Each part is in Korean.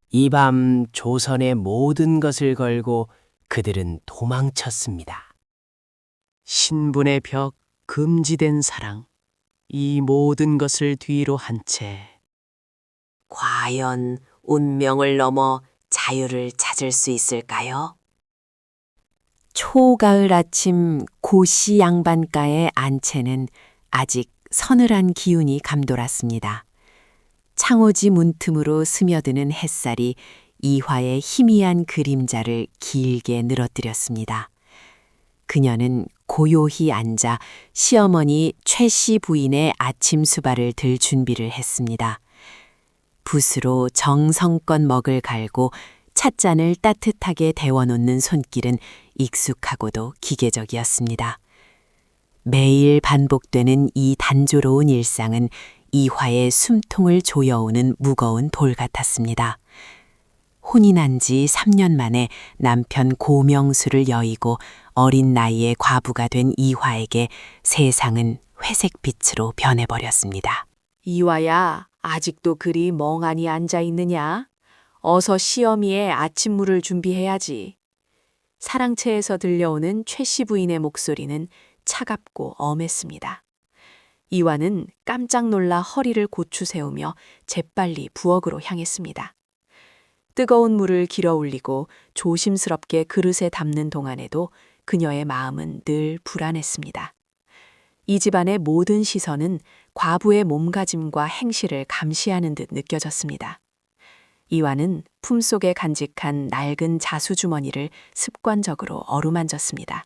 이 밤 조선의 모든 것을 걸고 그들은 도망쳤습니다. 신분의 벽, 금지된 사랑, 이 모든 것을 뒤로 한 채 과연 운명을 넘어 자유를 찾을 수 있을까요? 초가을 아침 고씨 양반가의 안채는 아직 서늘한 기운이 감돌았습니다. 창호지 문틈으로 스며드는 햇살이 이화의 희미한 그림자를 길게 늘어뜨렸습니다. 그녀는 고요히 앉아 시어머니 최씨 부인의 아침 수발을 들 준비를 했습니다. 붓으로 정성껏 먹을 갈고 찻잔을 따뜻하게 데워놓는 손길은 익숙하고도 기계적이었습니다. 매일 반복되는 이 단조로운 일상은 이화의 숨통을 조여오는 무거운 돌 같았습니다. 혼이 난 지 3년 만에 남편 고명수를 여의고 어린 나이에 과부가 된 이화에게 세상은 회색빛으로 변해버렸습니다. 이화야, 아직도 그리 멍하니 앉아 있느냐? 어서 시어미의 아침물을 준비해야지. 사랑채에서 들려오는 최씨 부인의 목소리는 차갑고 엄했습니다. 이화는 깜짝 놀라 허리를 고추 세우며 재빨리 부엌으로 향했습니다. 뜨거운 물을 길어 올리고 조심스럽게 그릇에 담는 동안에도 그녀의 마음은 늘 불안했습니다. 이 집안의 모든 시선은 과부의 몸가짐과 행실을 감시하는 듯 느껴졌습니다. 이화는 품속에 간직한 낡은 자수주머니를 습관적으로 어루만졌습니다.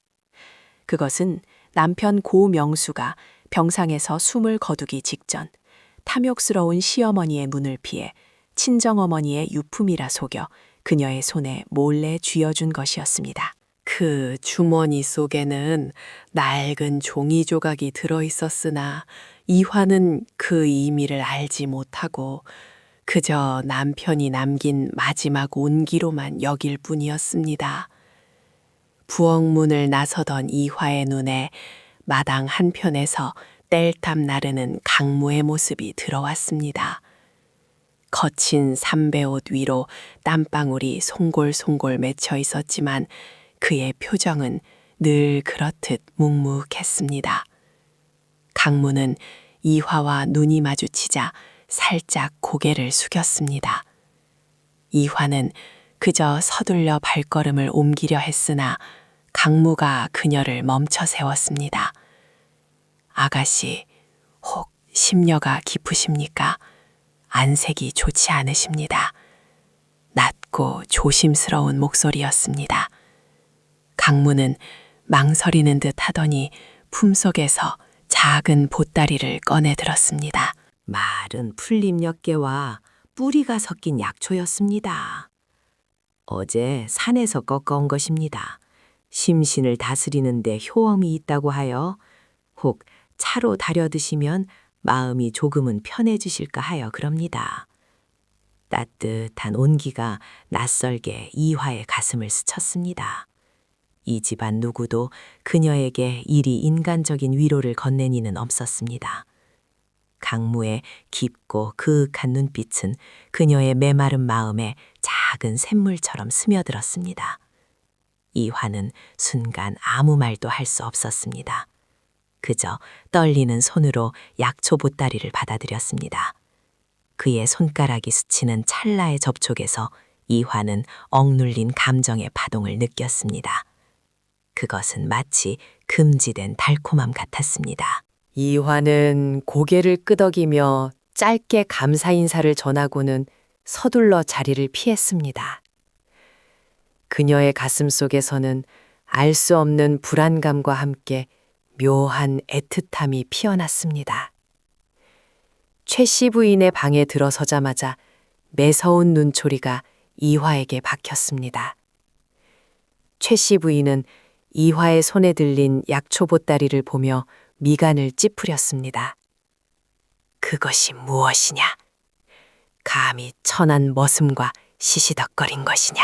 그것은 남편 고명수가 병상에서 숨을 거두기 직전 탐욕스러운 시어머니의 문을 피해 친정어머니의 유품이라 속여 그녀의 손에 몰래 쥐어준 것이었습니다. 그 주머니 속에는 낡은 종이 조각이 들어있었으나 이화는 그 의미를 알지 못하고 그저 남편이 남긴 마지막 온기로만 여길 뿐이었습니다. 부엌문을 나서던 이화의 눈에 마당 한편에서 땔탑 나르는 강무의 모습이 들어왔습니다. 거친 삼배옷 위로 땀방울이 송골송골 맺혀 있었지만 그의 표정은 늘 그렇듯 묵묵했습니다. 강무는 이화와 눈이 마주치자 살짝 고개를 숙였습니다. 이화는 그저 서둘러 발걸음을 옮기려 했으나 강무가 그녀를 멈춰 세웠습니다. 아가씨, 혹 심려가 깊으십니까? 안색이 좋지 않으십니다. 낮고 조심스러운 목소리였습니다. 강무는 망설이는 듯 하더니 품속에서 작은 보따리를 꺼내 들었습니다. 마른 풀잎 몇 개와 뿌리가 섞인 약초였습니다. 어제 산에서 꺾어온 것입니다. 심신을 다스리는데 효험이 있다고 하여 혹 차로 달여 드시면 마음이 조금은 편해지실까 하여 그럽니다. 따뜻한 온기가 낯설게 이화의 가슴을 스쳤습니다. 이 집안 누구도 그녀에게 이리 인간적인 위로를 건넨 이는 없었습니다. 강무의 깊고 그윽한 눈빛은 그녀의 메마른 마음에 작은 샘물처럼 스며들었습니다. 이화는 순간 아무 말도 할 수 없었습니다. 그저 떨리는 손으로 약초 보따리를 받아들였습니다. 그의 손가락이 스치는 찰나의 접촉에서 이화는 억눌린 감정의 파동을 느꼈습니다. 그것은 마치 금지된 달콤함 같았습니다. 이화는 고개를 끄덕이며 짧게 감사 인사를 전하고는 서둘러 자리를 피했습니다. 그녀의 가슴 속에서는 알 수 없는 불안감과 함께 묘한 애틋함이 피어났습니다. 최씨 부인의 방에 들어서자마자 매서운 눈초리가 이화에게 박혔습니다. 최씨 부인은 이화의 손에 들린 약초 보따리를 보며 미간을 찌푸렸습니다. 그것이 무엇이냐? 감히 천한 머슴과 시시덕거린 것이냐?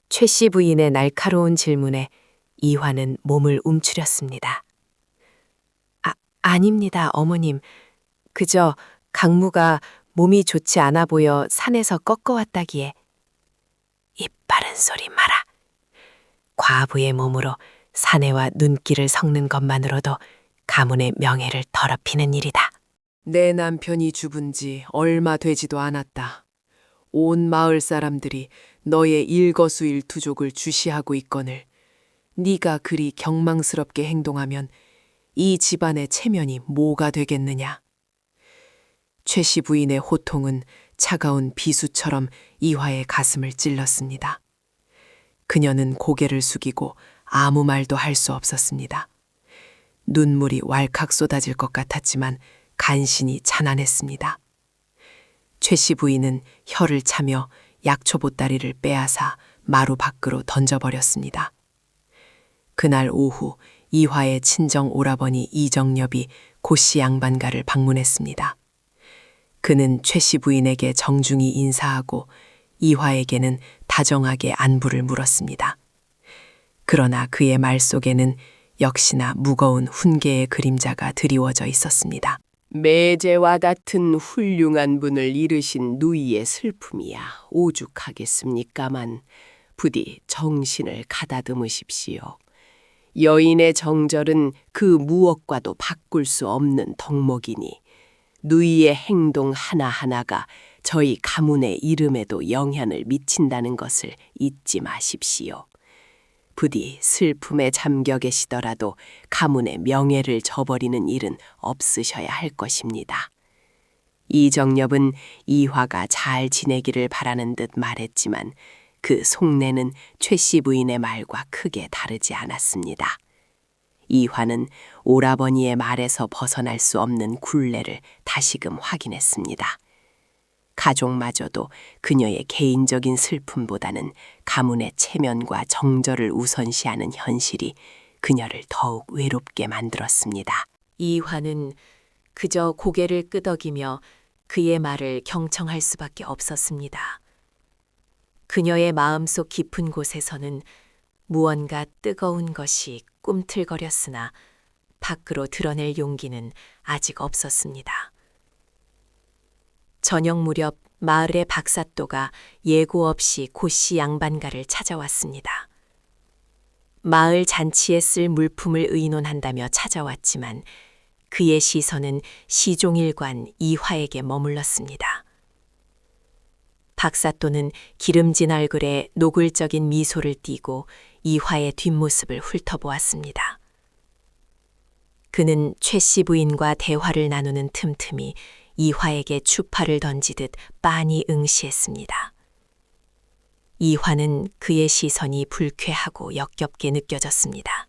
최씨 부인의 날카로운 질문에 이화는 몸을 움츠렸습니다. 아닙니다, 어머님. 그저 강무가 몸이 좋지 않아 보여 산에서 꺾어왔다기에 입 바른 소리 마라. 과부의 몸으로 사내와 눈길을 섞는 것만으로도 가문의 명예를 더럽히는 일이다. 내 남편이 죽은 지 얼마 되지도 않았다. 온 마을 사람들이 너의 일거수일투족을 주시하고 있거늘 네가 그리 경망스럽게 행동하면 이 집안의 체면이 뭐가 되겠느냐. 최씨 부인의 호통은 차가운 비수처럼 이화의 가슴을 찔렀습니다. 그녀는 고개를 숙이고 아무 말도 할 수 없었습니다. 눈물이 왈칵 쏟아질 것 같았지만 간신히 참아냈습니다. 최씨 부인은 혀를 차며 약초 보따리를 빼앗아 마루 밖으로 던져버렸습니다. 그날 오후 이화의 친정 오라버니 이정엽이 고씨 양반가를 방문했습니다. 그는 최씨 부인에게 정중히 인사하고 이화에게는 다정하게 안부를 물었습니다. 그러나 그의 말 속에는 역시나 무거운 훈계의 그림자가 드리워져 있었습니다. 매제와 같은 훌륭한 분을 잃으신 누이의 슬픔이야 오죽하겠습니까만 부디 정신을 가다듬으십시오. 여인의 정절은 그 무엇과도 바꿀 수 없는 덕목이니 누이의 행동 하나하나가 저희 가문의 이름에도 영향을 미친다는 것을 잊지 마십시오. 부디 슬픔에 잠겨 계시더라도 가문의 명예를 저버리는 일은 없으셔야 할 것입니다. 이정엽은 이화가 잘 지내기를 바라는 듯 말했지만 그 속내는 최씨 부인의 말과 크게 다르지 않았습니다. 이화는 오라버니의 말에서 벗어날 수 없는 굴레를 다시금 확인했습니다. 가족마저도 그녀의 개인적인 슬픔보다는 가문의 체면과 정절을 우선시하는 현실이 그녀를 더욱 외롭게 만들었습니다. 이화는 그저 고개를 끄덕이며 그의 말을 경청할 수밖에 없었습니다. 그녀의 마음속 깊은 곳에서는 무언가 뜨거운 것이 꿈틀거렸으나 밖으로 드러낼 용기는 아직 없었습니다. 저녁 무렵 마을의 박사또가 예고 없이 고씨 양반가를 찾아왔습니다. 마을 잔치에 쓸 물품을 의논한다며 찾아왔지만 그의 시선은 시종일관 이화에게 머물렀습니다. 박사또는 기름진 얼굴에 노골적인 미소를 띠고 이화의 뒷모습을 훑어보았습니다. 그는 최씨 부인과 대화를 나누는 틈틈이 이화에게 추파를 던지듯 빤히 응시했습니다. 이화는 그의 시선이 불쾌하고 역겹게 느껴졌습니다.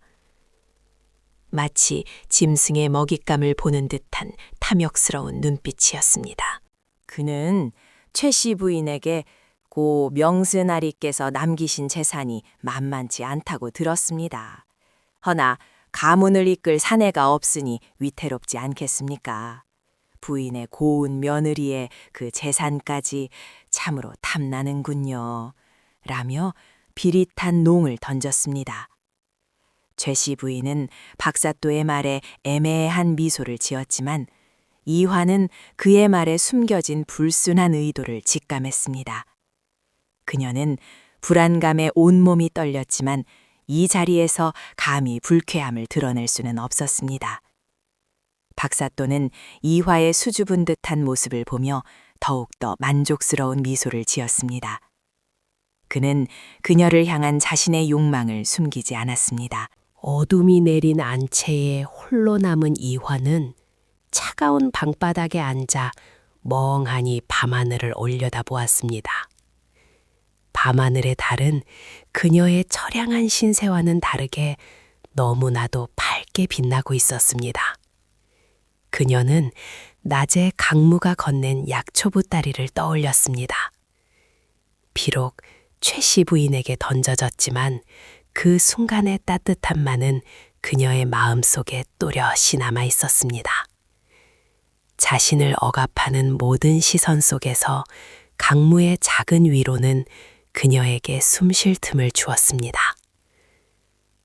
마치 짐승의 먹잇감을 보는 듯한 탐욕스러운 눈빛이었습니다. 그는 최씨 부인에게 고 명스나리께서 남기신 재산이 만만치 않다고 들었습니다. 허나 가문을 이끌 사내가 없으니 위태롭지 않겠습니까? 부인의 고운 며느리의 그 재산까지 참으로 탐나는군요. 라며 비릿한 농을 던졌습니다. 최씨 부인은 박사또의 말에 애매한 미소를 지었지만 이화는 그의 말에 숨겨진 불순한 의도를 직감했습니다. 그녀는 불안감에 온몸이 떨렸지만 이 자리에서 감히 불쾌함을 드러낼 수는 없었습니다. 박사또는 이화의 수줍은 듯한 모습을 보며 더욱더 만족스러운 미소를 지었습니다. 그는 그녀를 향한 자신의 욕망을 숨기지 않았습니다. 어둠이 내린 안채에 홀로 남은 이화는 차가운 방바닥에 앉아 멍하니 밤하늘을 올려다보았습니다. 밤하늘의 달은 그녀의 처량한 신세와는 다르게 너무나도 밝게 빛나고 있었습니다. 그녀는 낮에 강무가 건넨 약초보따리를 떠올렸습니다. 비록 최씨 부인에게 던져졌지만 그 순간의 따뜻함만은 그녀의 마음속에 또렷이 남아 있었습니다. 자신을 억압하는 모든 시선 속에서 강무의 작은 위로는 그녀에게 숨 쉴 틈을 주었습니다.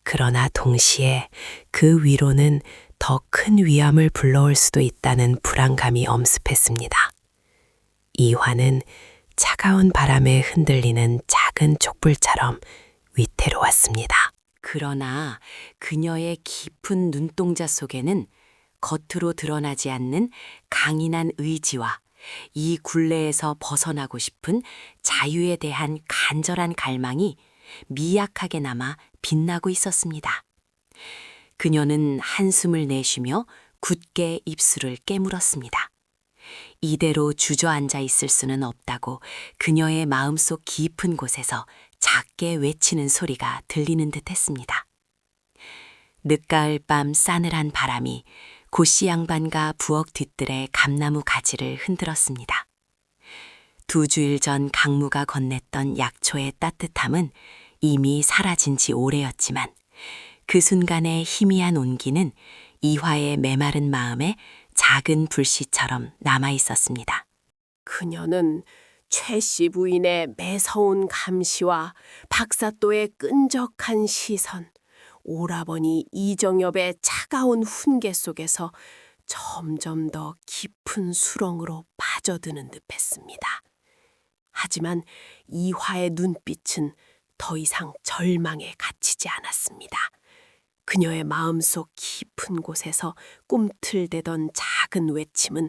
그러나 동시에 그 위로는 더 큰 위험을 불러올 수도 있다는 불안감이 엄습했습니다. 이화는 차가운 바람에 흔들리는 작은 촛불처럼 위태로웠습니다. 그러나 그녀의 깊은 눈동자 속에는 겉으로 드러나지 않는 강인한 의지와 이 굴레에서 벗어나고 싶은 자유에 대한 간절한 갈망이 미약하게 남아 빛나고 있었습니다. 그녀는 한숨을 내쉬며 굳게 입술을 깨물었습니다. 이대로 주저앉아 있을 수는 없다고 그녀의 마음속 깊은 곳에서 작게 외치는 소리가 들리는 듯 했습니다. 늦가을 밤 싸늘한 바람이 고씨 양반과 부엌 뒤뜰의 감나무 가지를 흔들었습니다. 2주일 전 강무가 건넸던 약초의 따뜻함은 이미 사라진 지 오래였지만 그 순간의 희미한 온기는 이화의 메마른 마음에 작은 불씨처럼 남아 있었습니다. 그녀는 최씨 부인의 매서운 감시와 박사또의 끈적한 시선, 오라버니 이정엽의 차가운 훈계 속에서 점점 더 깊은 수렁으로 빠져드는 듯했습니다. 하지만 이화의 눈빛은 더 이상 절망에 갇히지 않았습니다. 그녀의 마음속 깊은 곳에서 꿈틀대던 작은 외침은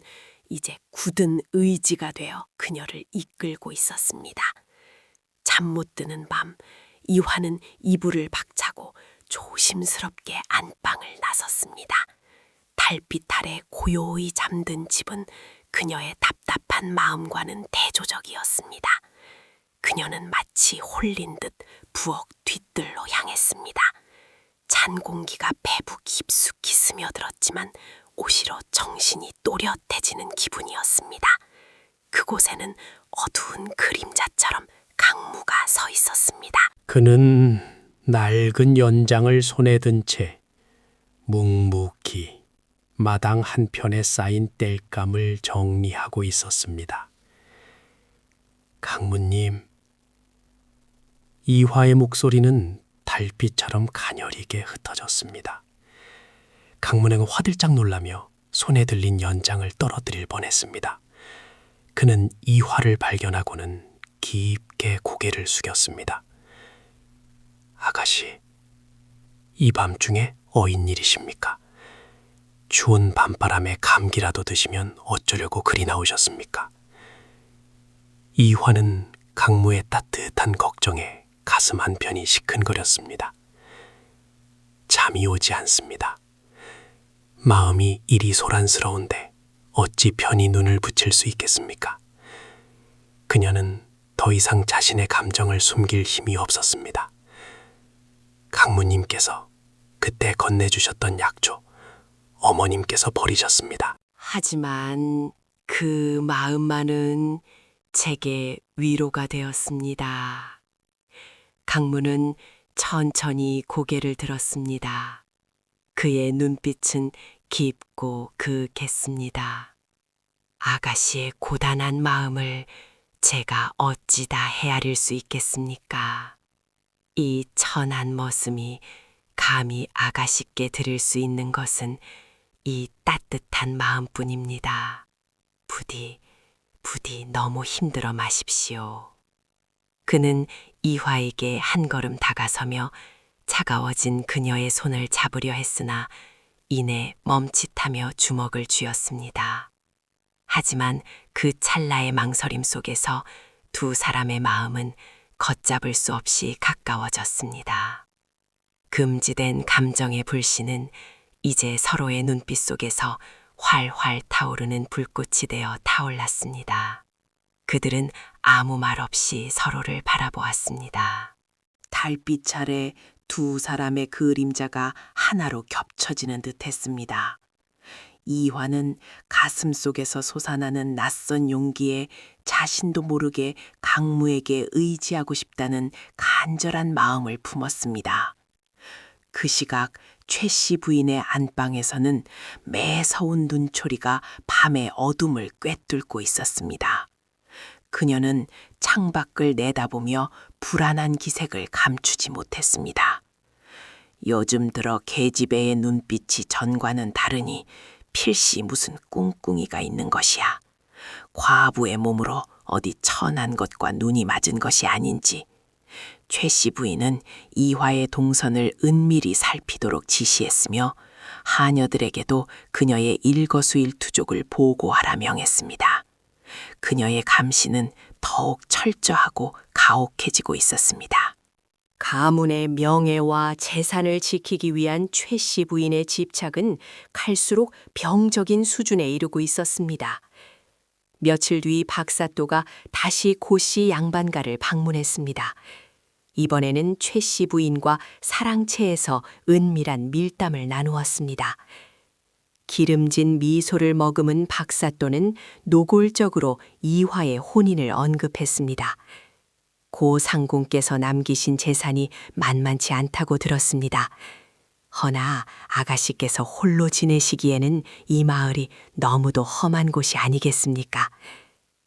이제 굳은 의지가 되어 그녀를 이끌고 있었습니다. 잠 못 드는 밤, 이화는 이불을 박차고 조심스럽게 안방을 나섰습니다. 달빛 아래 고요히 잠든 집은 그녀의 답답한 마음과는 대조적이었습니다. 그녀는 마치 홀린 듯 부엌 뒤뜰로 향했습니다. 찬 공기가 배부 깊숙이 스며들었지만 오히려 정신이 또렷해지는 기분이었습니다. 그곳에는 어두운 그림자처럼 강무가 서 있었습니다. 그는 낡은 연장을 손에 든 채 묵묵히 마당 한편에 쌓인 땔감을 정리하고 있었습니다. 강무님, 이화의 목소리는 달빛처럼 가녀리게 흩어졌습니다. 강문행은 화들짝 놀라며 손에 들린 연장을 떨어뜨릴 뻔했습니다. 그는 이화를 발견하고는 깊게 고개를 숙였습니다. 아가씨, 이 밤중에 어인 일이십니까? 추운 밤바람에 감기라도 드시면 어쩌려고 그리 나오셨습니까? 이화는 강무의 따뜻한 걱정에 가슴 한편이 시큰거렸습니다. 잠이 오지 않습니다. 마음이 이리 소란스러운데 어찌 편히 눈을 붙일 수 있겠습니까? 그녀는 더 이상 자신의 감정을 숨길 힘이 없었습니다. 강무님께서 그때 건네주셨던 약초, 어머님께서 버리셨습니다. 하지만 그 마음만은 제게 위로가 되었습니다. 강무는 천천히 고개를 들었습니다. 그의 눈빛은 깊고 그윽했습니다. 아가씨의 고단한 마음을 제가 어찌 다 헤아릴 수 있겠습니까? 이 천한 머슴이 감히 아가씨께 드릴 수 있는 것은 이 따뜻한 마음뿐입니다. 부디 너무 힘들어 마십시오. 그는 이화에게 한 걸음 다가서며 차가워진 그녀의 손을 잡으려 했으나 이내 멈칫하며 주먹을 쥐었습니다. 하지만 그 찰나의 망설임 속에서 두 사람의 마음은 걷잡을 수 없이 가까워졌습니다. 금지된 감정의 불씨는 이제 서로의 눈빛 속에서 활활 타오르는 불꽃이 되어 타올랐습니다. 그들은 아무 말 없이 서로를 바라보았습니다. 달빛 아래 두 사람의 그림자가 하나로 겹쳐지는 듯했습니다. 이화는 가슴 속에서 솟아나는 낯선 용기에 자신도 모르게 강무에게 의지하고 싶다는 간절한 마음을 품었습니다. 그 시각 최씨 부인의 안방에서는 매서운 눈초리가 밤의 어둠을 꿰뚫고 있었습니다. 그녀는 창밖을 내다보며 불안한 기색을 감추지 못했습니다. 요즘 들어 계집애의 눈빛이 전과는 다르니 필시 무슨 꿍꿍이가 있는 것이야. 과부의 몸으로 어디 천한 것과 눈이 맞은 것이 아닌지 최 씨 부인은 이화의 동선을 은밀히 살피도록 지시했으며 하녀들에게도 그녀의 일거수일투족을 보고하라 명했습니다. 그녀의 감시는 더욱 철저하고 가혹해지고 있었습니다. 가문의 명예와 재산을 지키기 위한 최 씨 부인의 집착은 갈수록 병적인 수준에 이르고 있었습니다. 며칠 뒤 박사또가 다시 고 씨 양반가를 방문했습니다. 이번에는 최 씨 부인과 사랑채에서 은밀한 밀담을 나누었습니다. 기름진 미소를 머금은 박사또는 노골적으로 이화의 혼인을 언급했습니다. 고 상공께서 남기신 재산이 만만치 않다고 들었습니다. 허나 아가씨께서 홀로 지내시기에는 이 마을이 너무도 험한 곳이 아니겠습니까?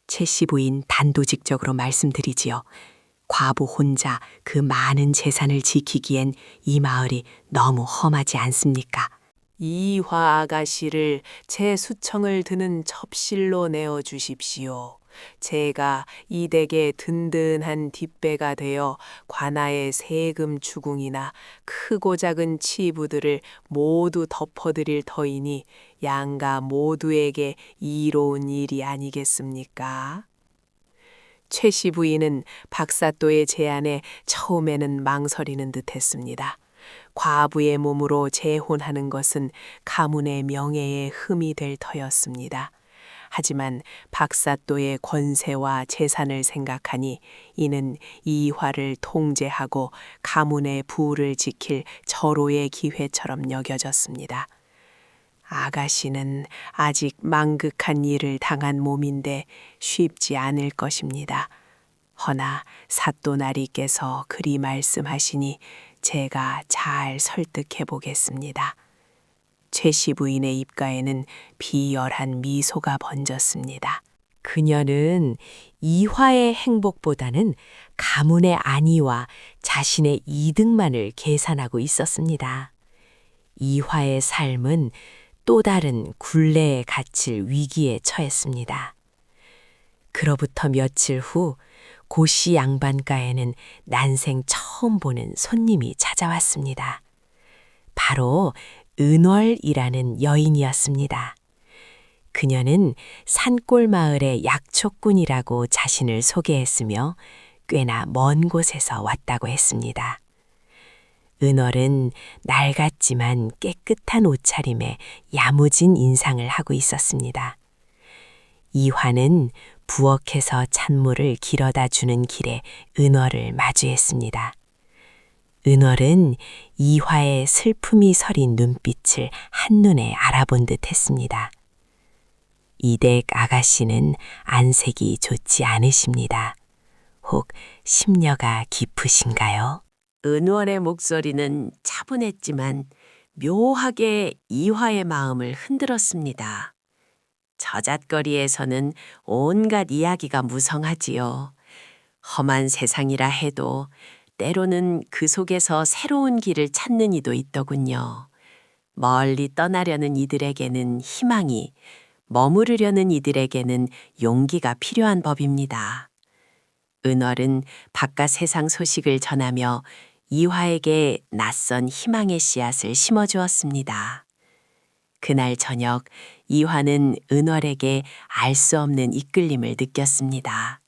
최 씨 부인 단도직적으로 말씀드리지요. 과부 혼자 그 많은 재산을 지키기엔 이 마을이 너무 험하지 않습니까? 이화 아가씨를 제 수청을 드는 첩실로 내어 주십시오. 제가 이 댁의 든든한 뒷배가 되어 관아의 세금 추궁이나 크고 작은 치부들을 모두 덮어드릴 터이니 양가 모두에게 이로운 일이 아니겠습니까? 최 씨 부인은 박사또의 제안에 처음에는 망설이는 듯했습니다. 과부의 몸으로 재혼하는 것은 가문의 명예에 흠이 될 터였습니다. 하지만 박사또의 권세와 재산을 생각하니 이는 이화를 통제하고 가문의 부를 지킬 절호의 기회처럼 여겨졌습니다. 아가씨는 아직 망극한 일을 당한 몸인데 쉽지 않을 것입니다. 허나 사또나리께서 그리 말씀하시니 제가 잘 설득해 보겠습니다. 최 씨 부인의 입가에는 비열한 미소가 번졌습니다. 그녀는 이화의 행복보다는 가문의 안위와 자신의 이득만을 계산하고 있었습니다. 이화의 삶은 또 다른 굴레에 갇힐 위기에 처했습니다. 그로부터 며칠 후 고씨 양반가에는 난생 처음 보는 손님이 찾아왔습니다. 바로 은월이라는 여인이었습니다. 그녀는 산골 마을의 약초꾼이라고 자신을 소개했으며 꽤나 먼 곳에서 왔다고 했습니다. 은월은 낡았지만 깨끗한 옷차림에 야무진 인상을 하고 있었습니다. 이화는 부엌에서 찬물을 길어다 주는 길에 은월을 마주했습니다. 은월은 이화의 슬픔이 서린 눈빛을 한눈에 알아본 듯 했습니다. 이댁 아가씨는 안색이 좋지 않으십니다. 혹 심려가 깊으신가요? 은월의 목소리는 차분했지만 묘하게 이화의 마음을 흔들었습니다. 저잣거리에서는 온갖 이야기가 무성하지요. 험한 세상이라 해도 때로는 그 속에서 새로운 길을 찾는 이도 있더군요. 멀리 떠나려는 이들에게는 희망이, 머무르려는 이들에게는 용기가 필요한 법입니다. 은월은 바깥 세상 소식을 전하며 이화에게 낯선 희망의 씨앗을 심어주었습니다. 그날 저녁 이화는 은월에게 알 수 없는 이끌림을 느꼈습니다.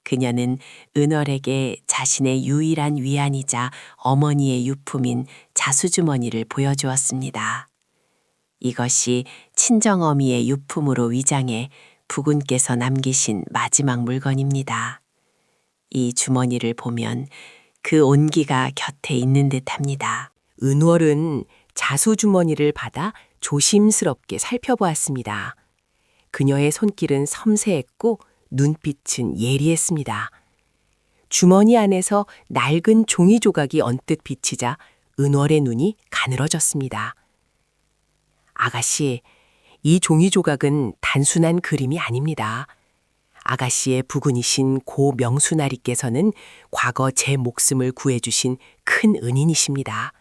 그녀는 은월에게 자신의 유일한 위안이자 어머니의 유품인 자수주머니를 보여주었습니다. 이것이 친정어미의 유품으로 위장해 부군께서 남기신 마지막 물건입니다. 이 주머니를 보면 그 온기가 곁에 있는 듯합니다. 은월은 자수주머니를 받아 조심스럽게 살펴보았습니다. 그녀의 손길은 섬세했고 눈빛은 예리했습니다. 주머니 안에서 낡은 종이 조각이 언뜻 비치자 은월의 눈이 가늘어졌습니다. 아가씨, 이 종이 조각은 단순한 그림이 아닙니다. 아가씨의 부군이신 고 명수나리께서는 과거 제 목숨을 구해주신 큰 은인이십니다.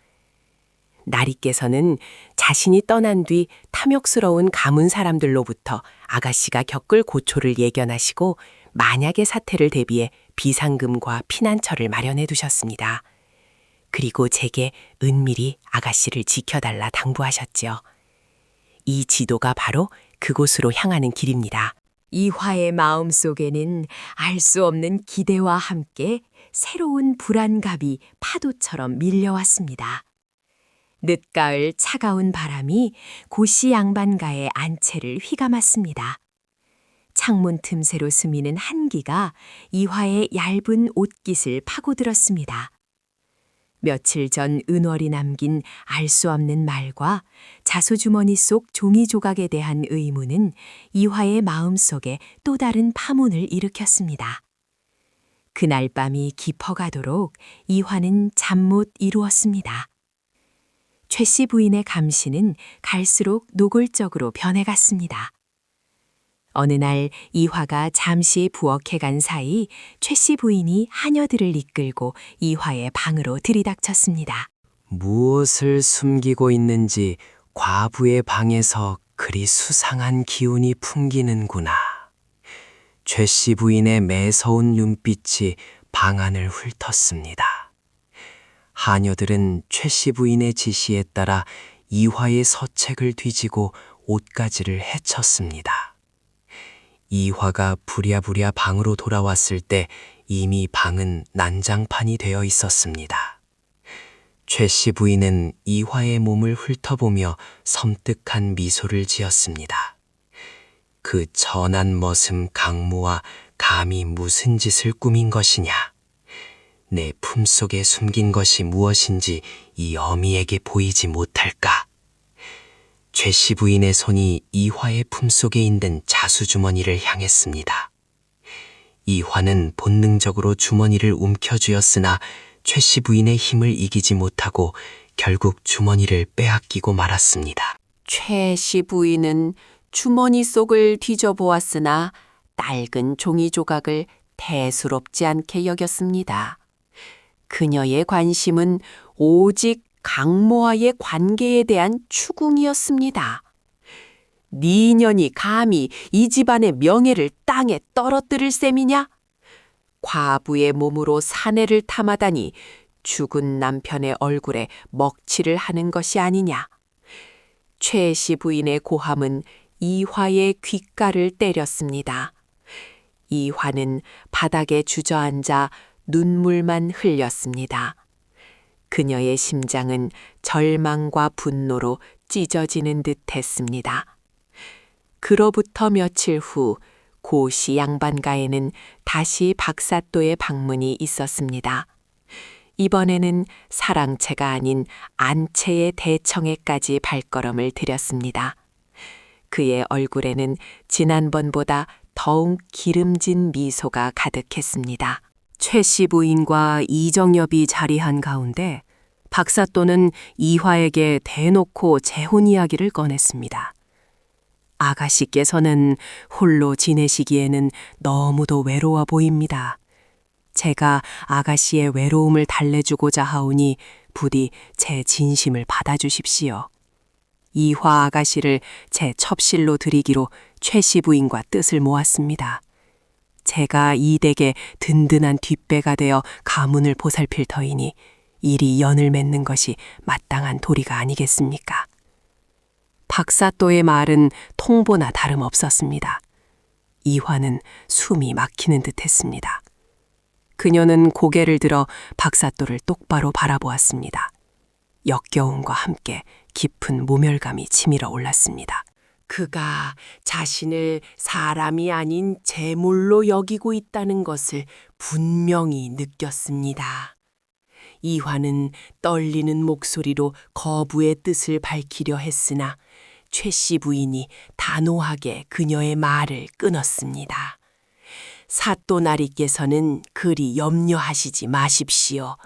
나리께서는 자신이 떠난 뒤 탐욕스러운 가문 사람들로부터 아가씨가 겪을 고초를 예견하시고 만약의 사태를 대비해 비상금과 피난처를 마련해 두셨습니다. 그리고 제게 은밀히 아가씨를 지켜달라 당부하셨지요. 이 지도가 바로 그곳으로 향하는 길입니다. 이화의 마음속에는 알 수 없는 기대와 함께 새로운 불안감이 파도처럼 밀려왔습니다. 늦가을 차가운 바람이 고씨 양반가의 안채를 휘감았습니다. 창문 틈새로 스미는 한기가 이화의 얇은 옷깃을 파고들었습니다. 며칠 전 은월이 남긴 알 수 없는 말과 자수주머니 속 종이 조각에 대한 의문은 이화의 마음속에 또 다른 파문을 일으켰습니다. 그날 밤이 깊어가도록 이화는 잠 못 이루었습니다. 최씨 부인의 감시는 갈수록 노골적으로 변해갔습니다. 어느 날 이화가 잠시 부엌에 간 사이 최씨 부인이 하녀들을 이끌고 이화의 방으로 들이닥쳤습니다. 무엇을 숨기고 있는지 과부의 방에서 그리 수상한 기운이 풍기는구나. 최씨 부인의 매서운 눈빛이 방 안을 훑었습니다. 하녀들은 최씨 부인의 지시에 따라 이화의 서책을 뒤지고 옷가지를 헤쳤습니다. 이화가 부랴부랴 방으로 돌아왔을 때 이미 방은 난장판이 되어 있었습니다. 최씨 부인은 이화의 몸을 훑어보며 섬뜩한 미소를 지었습니다. 그 천한 머슴 강무와 감히 무슨 짓을 꾸민 것이냐? 내 품속에 숨긴 것이 무엇인지 이 어미에게 보이지 못할까? 최씨 부인의 손이 이화의 품속에 있는 자수주머니를 향했습니다. 이화는 본능적으로 주머니를 움켜쥐었으나 최씨 부인의 힘을 이기지 못하고 결국 주머니를 빼앗기고 말았습니다. 최씨 부인은 주머니 속을 뒤져보았으나 낡은 종이 조각을 대수롭지 않게 여겼습니다. 그녀의 관심은 오직 강모와의 관계에 대한 추궁이었습니다. 네 년이 감히 이 집안의 명예를 땅에 떨어뜨릴 셈이냐? 과부의 몸으로 사내를 탐하다니 죽은 남편의 얼굴에 먹칠을 하는 것이 아니냐? 최씨 부인의 고함은 이화의 귓가를 때렸습니다. 이화는 바닥에 주저앉아 눈물만 흘렸습니다. 그녀의 심장은 절망과 분노로 찢어지는 듯 했습니다. 그로부터 며칠 후 고씨 양반가에는 다시 박사또의 방문이 있었습니다. 이번에는 사랑채가 아닌 안채의 대청에까지 발걸음을 들였습니다. 그의 얼굴에는 지난번보다 더욱 기름진 미소가 가득했습니다. 최씨 부인과 이정엽이 자리한 가운데 박사또는 이화에게 대놓고 재혼 이야기를 꺼냈습니다. 아가씨께서는 홀로 지내시기에는 너무도 외로워 보입니다. 제가 아가씨의 외로움을 달래주고자 하오니 부디 제 진심을 받아주십시오. 이화 아가씨를 제 첩실로 드리기로 최씨 부인과 뜻을 모았습니다. 제가 이 댁의 든든한 뒷배가 되어 가문을 보살필 터이니 이리 연을 맺는 것이 마땅한 도리가 아니겠습니까? 박사또의 말은 통보나 다름없었습니다. 이화는 숨이 막히는 듯했습니다. 그녀는 고개를 들어 박사또를 똑바로 바라보았습니다. 역겨움과 함께 깊은 모멸감이 치밀어 올랐습니다. 그가 자신을 사람이 아닌 재물로 여기고 있다는 것을 분명히 느꼈습니다. 이화는 떨리는 목소리로 거부의 뜻을 밝히려 했으나 최씨 부인이 단호하게 그녀의 말을 끊었습니다. 사또나리께서는 그리 염려하시지 마십시오.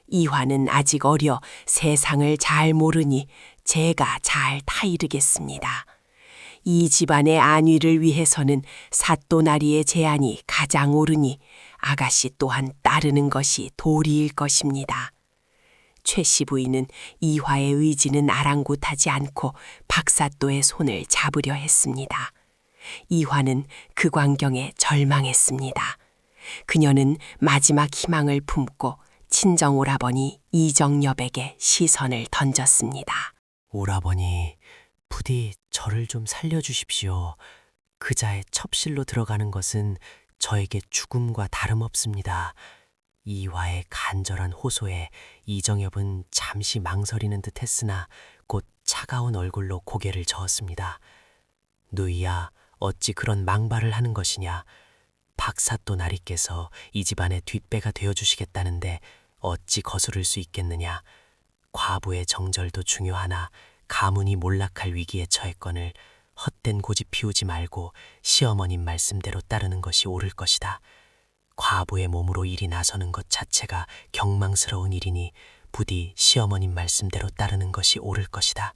이화는 아직 어려 세상을 잘 모르니 제가 잘 타이르겠습니다. 이 집안의 안위를 위해서는 사또나리의 제안이 가장 옳으니 아가씨 또한 따르는 것이 도리일 것입니다. 최씨 부인은 이화의 의지는 아랑곳하지 않고 박사또의 손을 잡으려 했습니다. 이화는 그 광경에 절망했습니다. 그녀는 마지막 희망을 품고 친정 오라버니 이정엽에게 시선을 던졌습니다. 오라버니, 부디 저를 좀 살려주십시오. 그자의 첩실로 들어가는 것은 저에게 죽음과 다름없습니다. 이화의 간절한 호소에 이정엽은 잠시 망설이는 듯 했으나 곧 차가운 얼굴로 고개를 저었습니다. 누이야, 어찌 그런 망발을 하는 것이냐. 박사또 나리께서 이 집안의 뒷배가 되어주시겠다는데 어찌 거스를 수 있겠느냐. 과부의 정절도 중요하나 가문이 몰락할 위기에 처했거늘 헛된 고집 피우지 말고 시어머님 말씀대로 따르는 것이 옳을 것이다. 과부의 몸으로 일이 나서는 것 자체가 경망스러운 일이니 부디 시어머님 말씀대로 따르는 것이 옳을 것이다.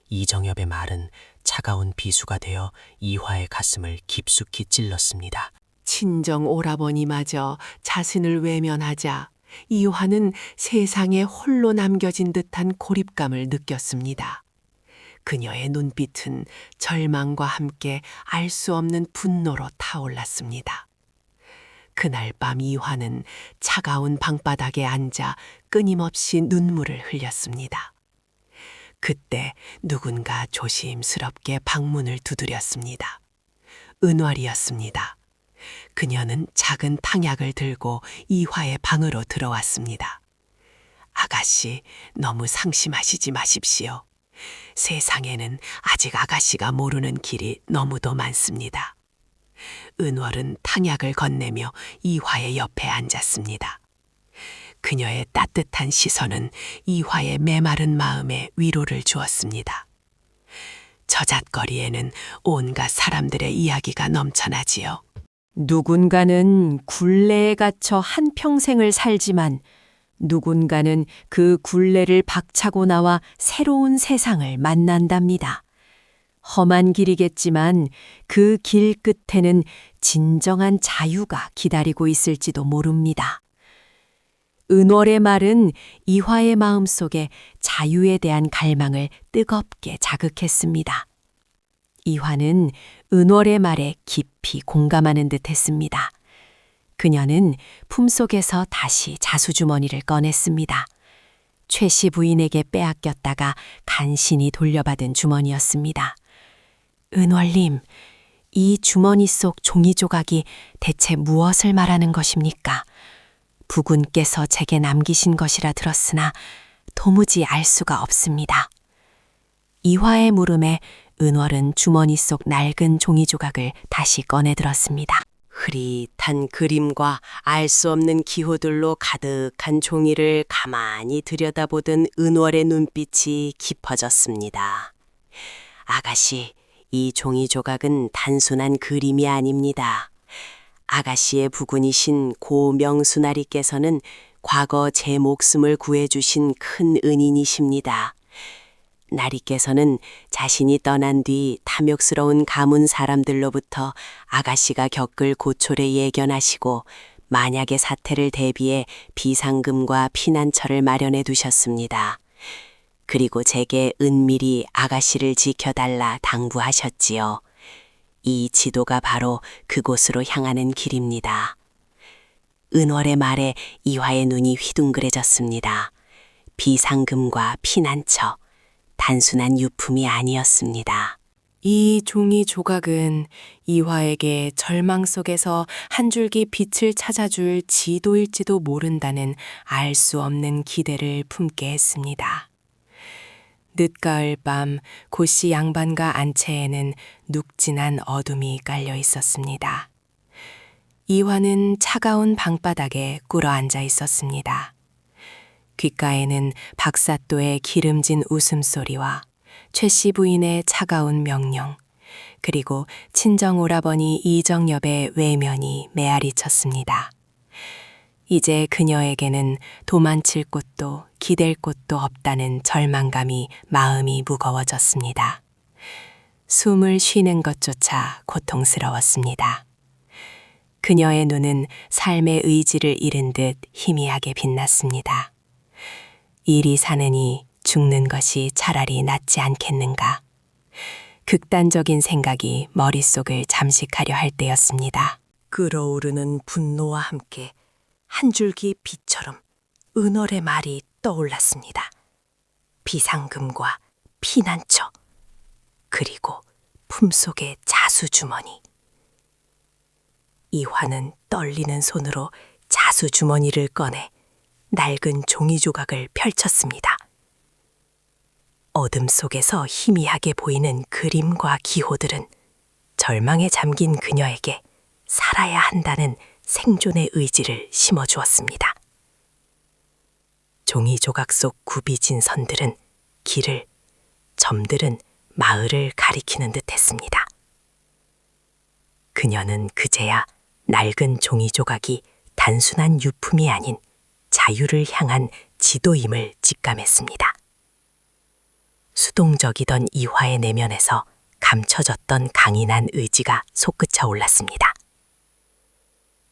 이정엽의 말은 차가운 비수가 되어 이화의 가슴을 깊숙이 찔렀습니다. 친정 오라버니마저 자신을 외면하자 이화는 세상에 홀로 남겨진 듯한 고립감을 느꼈습니다. 그녀의 눈빛은 절망과 함께 알 수 없는 분노로 타올랐습니다. 그날 밤 이화는 차가운 방바닥에 앉아 끊임없이 눈물을 흘렸습니다. 그때 누군가 조심스럽게 방문을 두드렸습니다. 은월이었습니다. 그녀는 작은 탕약을 들고 이화의 방으로 들어왔습니다. 아가씨, 너무 상심하시지 마십시오. 세상에는 아직 아가씨가 모르는 길이 너무도 많습니다. 은월은 탕약을 건네며 이화의 옆에 앉았습니다. 그녀의 따뜻한 시선은 이화의 메마른 마음에 위로를 주었습니다. 저잣거리에는 온갖 사람들의 이야기가 넘쳐나지요. 누군가는 굴레에 갇혀 한평생을 살지만 누군가는 그 굴레를 박차고 나와 새로운 세상을 만난답니다. 험한 길이겠지만 그 길 끝에는 진정한 자유가 기다리고 있을지도 모릅니다. 은월의 말은 이화의 마음속에 자유에 대한 갈망을 뜨겁게 자극했습니다. 이화는 은월의 말에 깊이 공감하는 듯 했습니다. 그녀는 품속에서 다시 자수주머니를 꺼냈습니다. 최씨 부인에게 빼앗겼다가 간신히 돌려받은 주머니였습니다. 은월님, 이 주머니 속 종이 조각이 대체 무엇을 말하는 것입니까? 부군께서 제게 남기신 것이라 들었으나 도무지 알 수가 없습니다. 이화의 물음에 은월은 주머니 속 낡은 종이 조각을 다시 꺼내들었습니다. 흐릿한 그림과 알 수 없는 기호들로 가득한 종이를 가만히 들여다보던 은월의 눈빛이 깊어졌습니다. 아가씨, 이 종이 조각은 단순한 그림이 아닙니다. 아가씨의 부군이신 고 명수나리께서는 과거 제 목숨을 구해주신 큰 은인이십니다. 나리께서는 자신이 떠난 뒤 탐욕스러운 가문 사람들로부터 아가씨가 겪을 고초를 예견하시고 만약의 사태를 대비해 비상금과 피난처를 마련해 두셨습니다. 그리고 제게 은밀히 아가씨를 지켜달라 당부하셨지요. 이 지도가 바로 그곳으로 향하는 길입니다. 은월의 말에 이화의 눈이 휘둥그레졌습니다. 비상금과 피난처, 단순한 유품이 아니었습니다. 이 종이 조각은 이화에게 절망 속에서 한 줄기 빛을 찾아줄 지도일지도 모른다는 알 수 없는 기대를 품게 했습니다. 늦가을 밤 고씨 양반가 안채에는 눅진한 어둠이 깔려 있었습니다. 이화는 차가운 방바닥에 꿇어 앉아 있었습니다. 귓가에는 박사또의 기름진 웃음소리와 최씨 부인의 차가운 명령, 그리고 친정 오라버니 이정엽의 외면이 메아리 쳤습니다. 이제 그녀에게는 도망칠 곳도 기댈 곳도 없다는 절망감이 마음이 무거워졌습니다. 숨을 쉬는 것조차 고통스러웠습니다. 그녀의 눈은 삶의 의지를 잃은 듯 희미하게 빛났습니다. 이리 사느니 죽는 것이 차라리 낫지 않겠는가. 극단적인 생각이 머릿속을 잠식하려 할 때였습니다. 끓어오르는 분노와 함께 한 줄기 빛처럼 은월의 말이 떠올랐습니다. 비상금과 피난처, 그리고 품속의 자수주머니. 이화는 떨리는 손으로 자수주머니를 꺼내 낡은 종이 조각을 펼쳤습니다. 어둠 속에서 희미하게 보이는 그림과 기호들은 절망에 잠긴 그녀에게 살아야 한다는 생존의 의지를 심어주었습니다. 종이 조각 속 굽이진 선들은 길을, 점들은 마을을 가리키는 듯 했습니다. 그녀는 그제야 낡은 종이 조각이 단순한 유품이 아닌 자유를 향한 지도임을 직감했습니다. 수동적이던 이화의 내면에서 감춰졌던 강인한 의지가 솟구쳐 올랐습니다.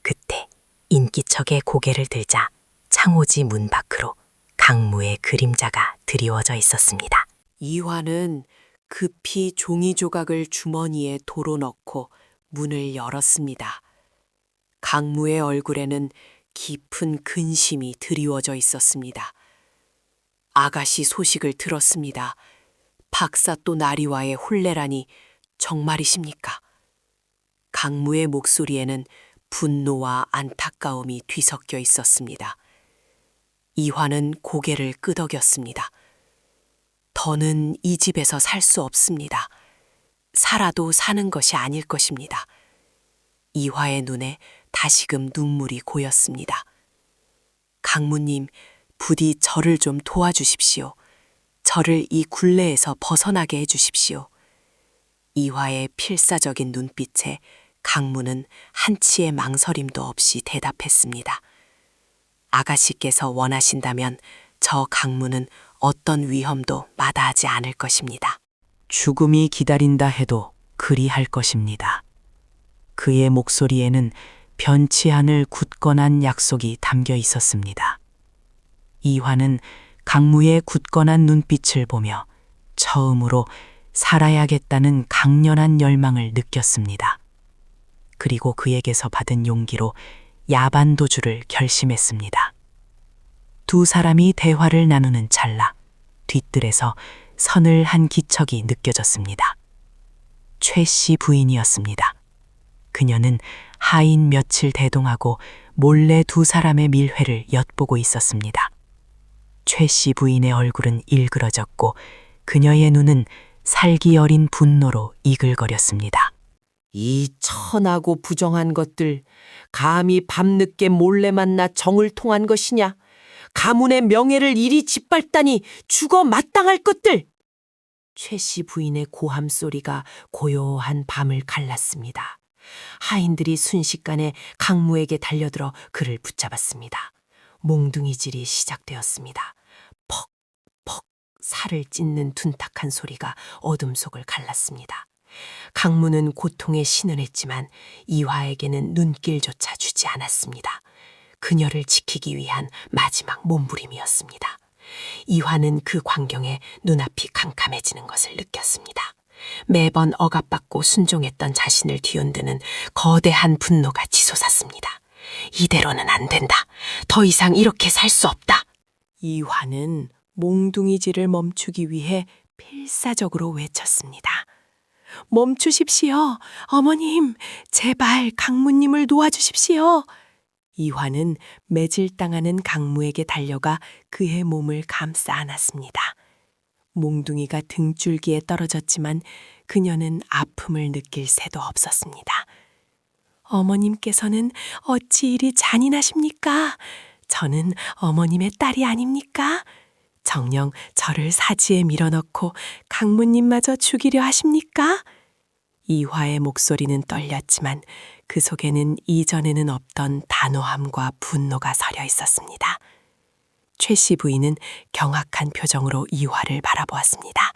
그때 인기척에 고개를 들자 창호지 문 밖으로 강무의 그림자가 드리워져 있었습니다. 이화는 급히 종이 조각을 주머니에 도로 넣고 문을 열었습니다. 강무의 얼굴에는 깊은 근심이 드리워져 있었습니다. 아가씨 소식을 들었습니다. 박사 또 나리와의 혼례라니 정말이십니까? 강무의 목소리에는 분노와 안타까움이 뒤섞여 있었습니다. 이화는 고개를 끄덕였습니다. 더는 이 집에서 살 수 없습니다. 살아도 사는 것이 아닐 것입니다. 이화의 눈에 다시금 눈물이 고였습니다. 강무님, 부디 저를 좀 도와주십시오. 저를 이 굴레에서 벗어나게 해주십시오. 이화의 필사적인 눈빛에 강무는 한치의 망설임도 없이 대답했습니다. 아가씨께서 원하신다면 저 강무는 어떤 위험도 마다하지 않을 것입니다. 죽음이 기다린다 해도 그리할 것입니다. 그의 목소리에는 변치 않을 굳건한 약속이 담겨 있었습니다. 이화는 강무의 굳건한 눈빛을 보며 처음으로 살아야겠다는 강렬한 열망을 느꼈습니다. 그리고 그에게서 받은 용기로 야반 도주를 결심했습니다. 두 사람이 대화를 나누는 찰나 뒷뜰에서 서늘한 기척이 느껴졌습니다. 최 씨 부인이었습니다. 그녀는 하인 며칠 대동하고 몰래 두 사람의 밀회를 엿보고 있었습니다. 최 씨 부인의 얼굴은 일그러졌고 그녀의 눈은 살기 어린 분노로 이글거렸습니다. 이 천하고 부정한 것들, 감히 밤늦게 몰래 만나 정을 통한 것이냐? 가문의 명예를 이리 짓밟다니 죽어 마땅할 것들! 최 씨 부인의 고함 소리가 고요한 밤을 갈랐습니다. 하인들이 순식간에 강무에게 달려들어 그를 붙잡았습니다. 몽둥이질이 시작되었습니다. 퍽퍽 살을 찢는 둔탁한 소리가 어둠 속을 갈랐습니다. 강무는 고통에 신을 했지만 이화에게는 눈길조차 주지 않았습니다. 그녀를 지키기 위한 마지막 몸부림이었습니다. 이화는 그 광경에 눈앞이 캄캄해지는 것을 느꼈습니다. 매번 억압받고 순종했던 자신을 뒤흔드는 거대한 분노가 치솟았습니다. 이대로는 안 된다. 더 이상 이렇게 살 수 없다. 이화는 몽둥이질을 멈추기 위해 필사적으로 외쳤습니다. 멈추십시오. 어머님, 제발 강무님을 도와주십시오. 이화는 매질당하는 강무에게 달려가 그의 몸을 감싸 안았습니다. 몽둥이가 등줄기에 떨어졌지만 그녀는 아픔을 느낄 새도 없었습니다. 어머님께서는 어찌 이리 잔인하십니까? 저는 어머님의 딸이 아닙니까? 정녕 저를 사지에 밀어넣고 강무님마저 죽이려 하십니까? 이화의 목소리는 떨렸지만 그 속에는 이전에는 없던 단호함과 분노가 서려 있었습니다. 최 씨 부인은 경악한 표정으로 이화를 바라보았습니다.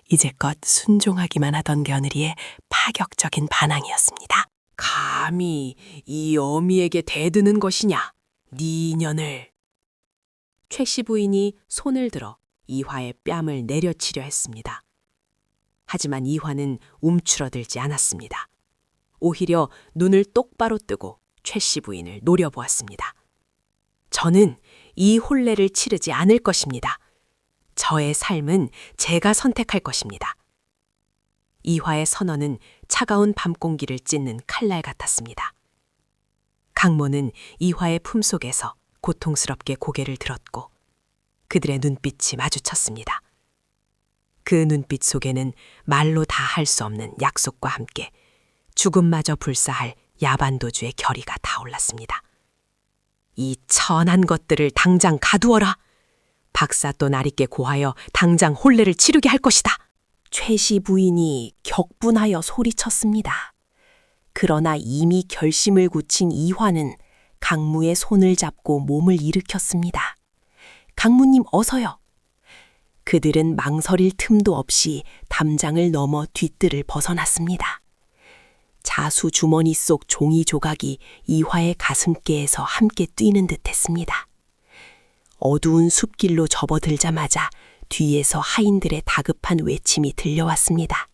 이제껏 순종하기만 하던 며느리의 파격적인 반항이었습니다. 감히 이 어미에게 대드는 것이냐, 네 인연을. 최씨 부인이 손을 들어 이화의 뺨을 내려치려 했습니다. 하지만 이화는 움츠러들지 않았습니다. 오히려 눈을 똑바로 뜨고 최씨 부인을 노려보았습니다. 저는 이 혼례를 치르지 않을 것입니다. 저의 삶은 제가 선택할 것입니다. 이화의 선언은 차가운 밤공기를 찢는 칼날 같았습니다. 강모는 이화의 품속에서 고통스럽게 고개를 들었고 그들의 눈빛이 마주쳤습니다. 그 눈빛 속에는 말로 다 할 수 없는 약속과 함께 죽음마저 불사할 야반도주의 결의가 타올랐습니다. 이 천한 것들을 당장 가두어라. 박사 또 나리께 고하여 당장 혼례를 치르게 할 것이다. 최씨 부인이 격분하여 소리쳤습니다. 그러나 이미 결심을 굳힌 이화는 강무의 손을 잡고 몸을 일으켰습니다. 강무님 어서요. 그들은 망설일 틈도 없이 담장을 넘어 뒷뜰을 벗어났습니다. 자수 주머니 속 종이 조각이 이화의 가슴께에서 함께 뛰는 듯했습니다. 어두운 숲길로 접어들자마자 뒤에서 하인들의 다급한 외침이 들려왔습니다.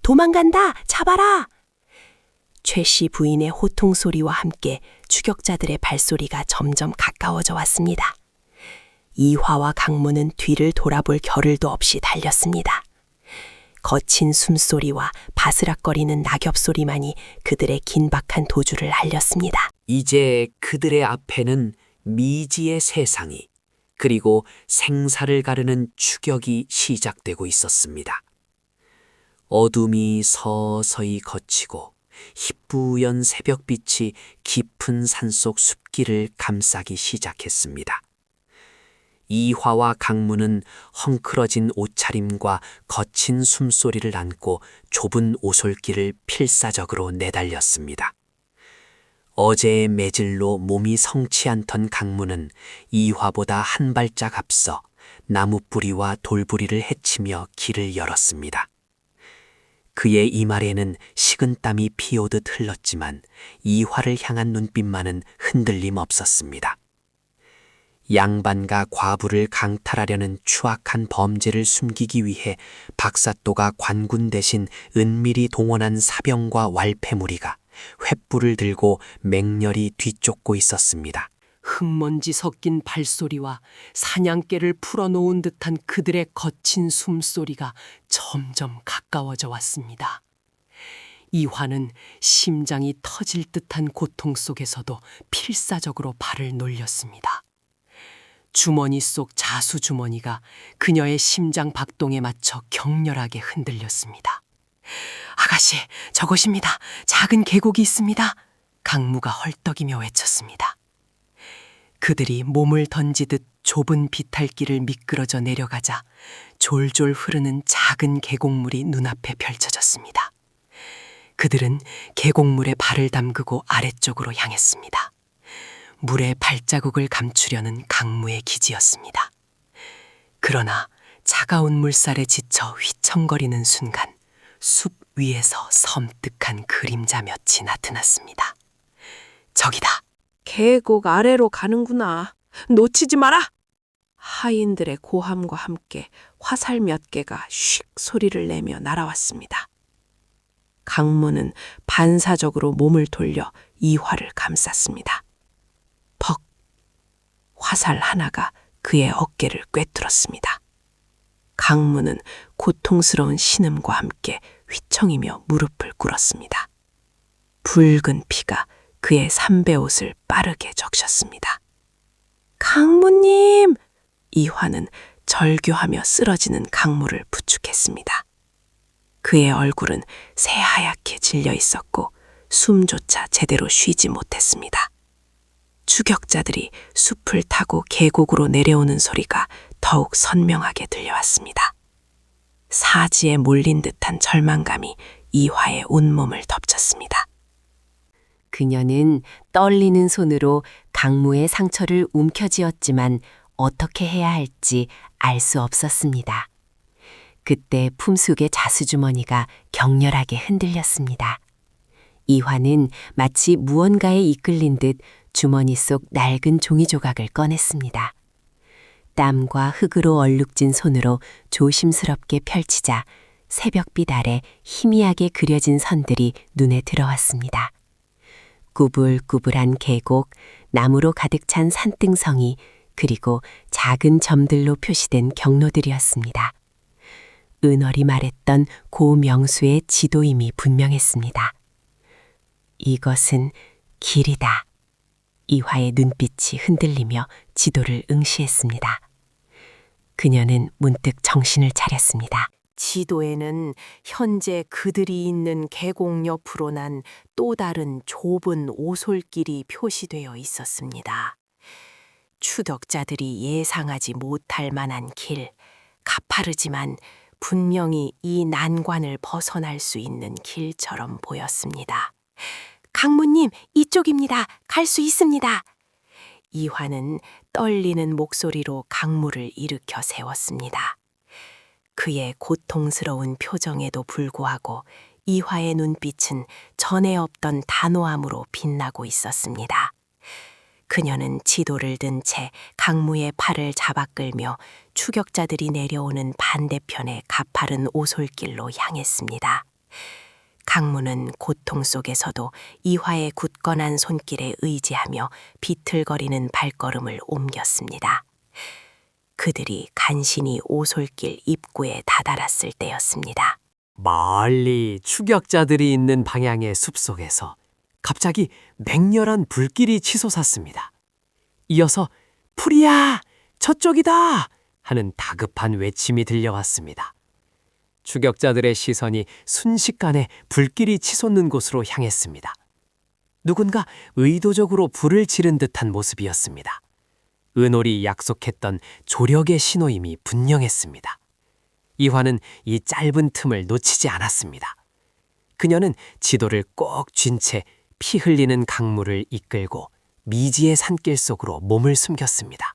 도망간다! 잡아라! 최씨 부인의 호통 소리와 함께 추격자들의 발소리가 점점 가까워져 왔습니다. 이화와 강무는 뒤를 돌아볼 겨를도 없이 달렸습니다. 거친 숨소리와 바스락거리는 낙엽 소리만이 그들의 긴박한 도주를 알렸습니다. 이제 그들의 앞에는 미지의 세상이 그리고 생사를 가르는 추격이 시작되고 있었습니다. 어둠이 서서히 걷히고 희뿌연 새벽빛이 깊은 산속 숲길을 감싸기 시작했습니다. 이화와 강무는 헝클어진 옷차림과 거친 숨소리를 안고 좁은 오솔길을 필사적으로 내달렸습니다. 어제의 매질로 몸이 성치 않던 강무는 이화보다 한 발짝 앞서 나무뿌리와 돌부리를 헤치며 길을 열었습니다. 그의 이말에는 식은땀이 피오듯 흘렀지만 이화를 향한 눈빛만은 흔들림 없었습니다. 양반과 과부를 강탈하려는 추악한 범죄를 숨기기 위해 박사또가 관군 대신 은밀히 동원한 사병과 왈패무리가 횃불을 들고 맹렬히 뒤쫓고 있었습니다. 흙먼지 섞인 발소리와 사냥개를 풀어놓은 듯한 그들의 거친 숨소리가 점점 가까워져 왔습니다. 이화는 심장이 터질 듯한 고통 속에서도 필사적으로 발을 놀렸습니다. 주머니 속 자수 주머니가 그녀의 심장 박동에 맞춰 격렬하게 흔들렸습니다. 아가씨, 저것입니다. 작은 계곡이 있습니다. 강무가 헐떡이며 외쳤습니다. 그들이 몸을 던지듯 좁은 비탈길을 미끄러져 내려가자 졸졸 흐르는 작은 계곡물이 눈앞에 펼쳐졌습니다. 그들은 계곡물에 발을 담그고 아래쪽으로 향했습니다. 물의 발자국을 감추려는 강무의 기지였습니다. 그러나 차가운 물살에 지쳐 휘청거리는 순간 숲 위에서 섬뜩한 그림자 몇이 나타났습니다. 저기다. 계곡 아래로 가는구나. 놓치지 마라. 하인들의 고함과 함께 화살 몇 개가 쉭 소리를 내며 날아왔습니다. 강무는 반사적으로 몸을 돌려 이화를 감쌌습니다. 벅! 화살 하나가 그의 어깨를 꿰뚫었습니다. 강무는 고통스러운 신음과 함께 휘청이며 무릎을 꿇었습니다. 붉은 피가 그의 삼배옷을 빠르게 적셨습니다. 강무님! 이화는 절규하며 쓰러지는 강무를 부축했습니다. 그의 얼굴은 새하얗게 질려 있었고 숨조차 제대로 쉬지 못했습니다. 추격자들이 숲을 타고 계곡으로 내려오는 소리가 더욱 선명하게 들려왔습니다. 사지에 몰린 듯한 절망감이 이화의 온몸을 덮쳤습니다. 그녀는 떨리는 손으로 강무의 상처를 움켜쥐었지만 어떻게 해야 할지 알 수 없었습니다. 그때 품속의 자수주머니가 격렬하게 흔들렸습니다. 이화는 마치 무언가에 이끌린 듯 주머니 속 낡은 종이 조각을 꺼냈습니다. 땀과 흙으로 얼룩진 손으로 조심스럽게 펼치자 새벽빛 아래 희미하게 그려진 선들이 눈에 들어왔습니다. 꾸불꾸불한 계곡, 나무로 가득 찬 산등성이, 그리고 작은 점들로 표시된 경로들이었습니다. 은월이 말했던 고 명수의 지도임이 분명했습니다. 이것은 길이다. 이화의 눈빛이 흔들리며 지도를 응시했습니다. 그녀는 문득 정신을 차렸습니다. 지도에는 현재 그들이 있는 계곡 옆으로 난 또 다른 좁은 오솔길이 표시되어 있었습니다. 추격자들이 예상하지 못할 만한 길, 가파르지만 분명히 이 난관을 벗어날 수 있는 길처럼 보였습니다. 강무님, 이쪽입니다. 갈 수 있습니다. 이화는 떨리는 목소리로 강무를 일으켜 세웠습니다. 그의 고통스러운 표정에도 불구하고 이화의 눈빛은 전에 없던 단호함으로 빛나고 있었습니다. 그녀는 지도를 든 채 강무의 팔을 잡아 끌며 추격자들이 내려오는 반대편의 가파른 오솔길로 향했습니다. 강무는 고통 속에서도 이화의 굳건한 손길에 의지하며 비틀거리는 발걸음을 옮겼습니다. 그들이 간신히 오솔길 입구에 다다랐을 때였습니다. 멀리 추격자들이 있는 방향의 숲속에서 갑자기 맹렬한 불길이 치솟았습니다. 이어서 풀이야! 저쪽이다! 하는 다급한 외침이 들려왔습니다. 추격자들의 시선이 순식간에 불길이 치솟는 곳으로 향했습니다. 누군가 의도적으로 불을 지른 듯한 모습이었습니다. 은올이 약속했던 조력의 신호임이 분명했습니다. 이화는 이 짧은 틈을 놓치지 않았습니다. 그녀는 지도를 꼭 쥔 채 피 흘리는 강물을 이끌고 미지의 산길 속으로 몸을 숨겼습니다.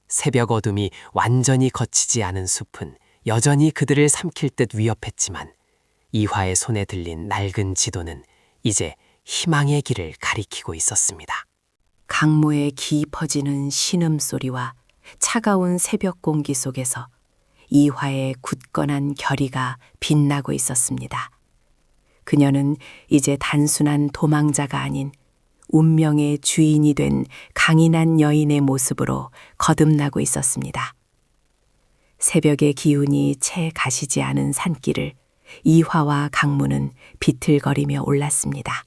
새벽 어둠이 완전히 거치지 않은 숲은 여전히 그들을 삼킬 듯 위협했지만 이화의 손에 들린 낡은 지도는 이제 희망의 길을 가리키고 있었습니다. 강모의 깊어지는 신음소리와 차가운 새벽 공기 속에서 이화의 굳건한 결의가 빛나고 있었습니다. 그녀는 이제 단순한 도망자가 아닌 운명의 주인이 된 강인한 여인의 모습으로 거듭나고 있었습니다. 새벽의 기운이 채 가시지 않은 산길을 이화와 강무는 비틀거리며 올랐습니다.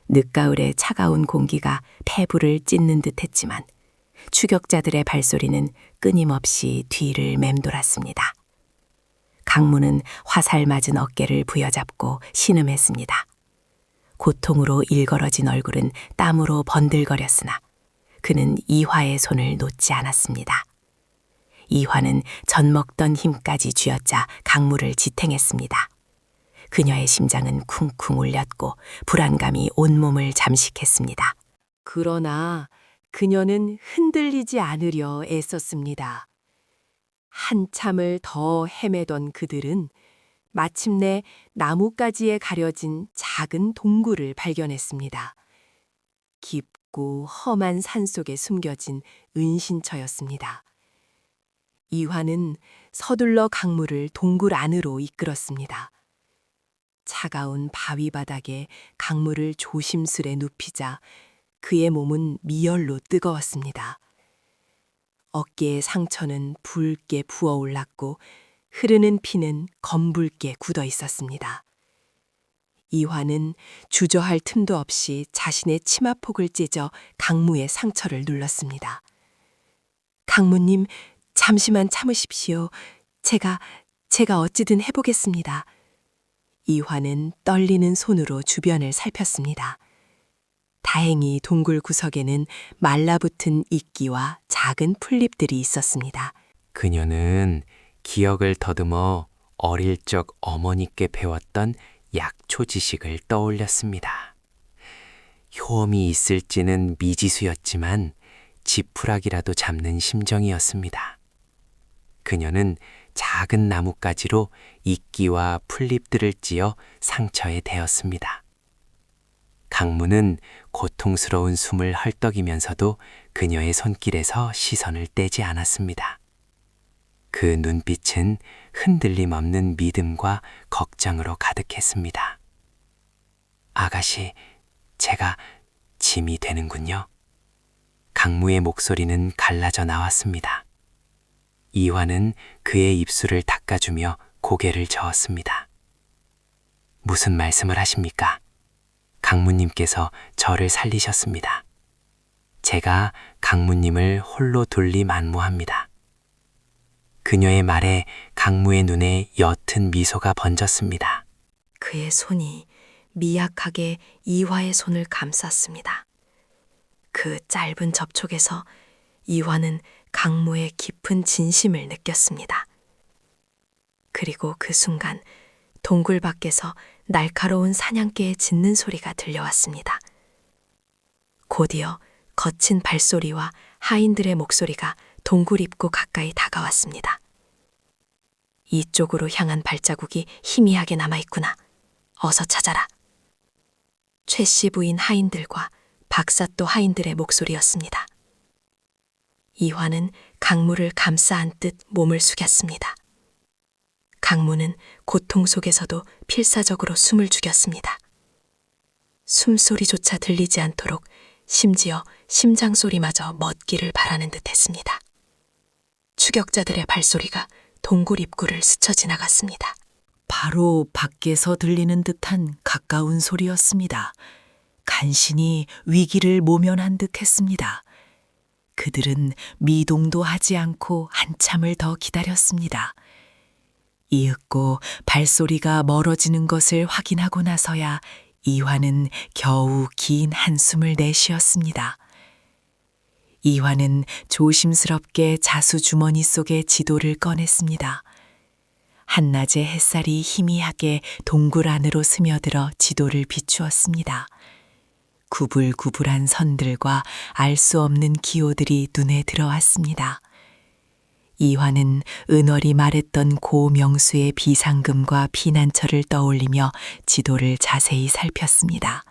늦가을의 차가운 공기가 폐부를 찢는 듯했지만 추격자들의 발소리는 끊임없이 뒤를 맴돌았습니다. 강무는 화살 맞은 어깨를 부여잡고 신음했습니다. 고통으로 일걸어진 얼굴은 땀으로 번들거렸으나 그는 이화의 손을 놓지 않았습니다. 이화는 젖먹던 힘까지 쥐어짜 강무를 지탱했습니다. 그녀의 심장은 쿵쿵 울렸고 불안감이 온몸을 잠식했습니다. 그러나 그녀는 흔들리지 않으려 애썼습니다. 한참을 더 헤매던 그들은 마침내 나뭇가지에 가려진 작은 동굴을 발견했습니다. 깊고 험한 산속에 숨겨진 은신처였습니다. 이화는 서둘러 강물을 동굴 안으로 이끌었습니다. 차가운 바위 바닥에 강물을 조심스레 눕히자 그의 몸은 미열로 뜨거웠습니다. 어깨의 상처는 붉게 부어올랐고 흐르는 피는 검붉게 굳어 있었습니다. 이화는 주저할 틈도 없이 자신의 치마폭을 찢어 강무의 상처를 눌렀습니다. 강무님, 잠시만 참으십시오. 제가 어찌든 해보겠습니다. 이화는 떨리는 손으로 주변을 살폈습니다. 다행히 동굴 구석에는 말라붙은 이끼와 작은 풀잎들이 있었습니다. 그녀는 기억을 더듬어 어릴 적 어머니께 배웠던 약초 지식을 떠올렸습니다. 효험이 있을지는 미지수였지만 지푸라기라도 잡는 심정이었습니다. 그녀는 작은 나뭇가지로 이끼와 풀잎들을 찧어 상처에 대었습니다. 강무는 고통스러운 숨을 헐떡이면서도 그녀의 손길에서 시선을 떼지 않았습니다. 그 눈빛은 흔들림 없는 믿음과 걱정으로 가득했습니다. 아가씨, 제가 짐이 되는군요. 강무의 목소리는 갈라져 나왔습니다. 이화는 그의 입술을 닦아주며 고개를 저었습니다. 무슨 말씀을 하십니까? 강무님께서 저를 살리셨습니다. 제가 강무님을 홀로 둘리 만무합니다. 그녀의 말에 강무의 눈에 옅은 미소가 번졌습니다. 그의 손이 미약하게 이화의 손을 감쌌습니다. 그 짧은 접촉에서 이화는 강무의 깊은 진심을 느꼈습니다. 그리고 그 순간 동굴 밖에서 날카로운 사냥개의 짖는 소리가 들려왔습니다. 곧이어 거친 발소리와 하인들의 목소리가 동굴 입구 가까이 다가왔습니다. 이쪽으로 향한 발자국이 희미하게 남아있구나. 어서 찾아라. 최씨 부인 하인들과 박사또 하인들의 목소리였습니다. 이화는 강무를 감싸 안듯 몸을 숙였습니다. 강무는 고통 속에서도 필사적으로 숨을 죽였습니다. 숨소리조차 들리지 않도록 심지어 심장 소리마저 멎기를 바라는 듯 했습니다. 추격자들의 발소리가 동굴 입구를 스쳐 지나갔습니다. 바로 밖에서 들리는 듯한 가까운 소리였습니다. 간신히 위기를 모면한 듯 했습니다. 그들은 미동도 하지 않고 한참을 더 기다렸습니다. 이윽고 발소리가 멀어지는 것을 확인하고 나서야 이화는 겨우 긴 한숨을 내쉬었습니다. 이화는 조심스럽게 자수 주머니 속의 지도를 꺼냈습니다. 한낮의 햇살이 희미하게 동굴 안으로 스며들어 지도를 비추었습니다. 구불구불한 선들과 알 수 없는 기호들이 눈에 들어왔습니다. 이화는 은월이 말했던 고 명수의 비상금과 피난처를 떠올리며 지도를 자세히 살폈습니다.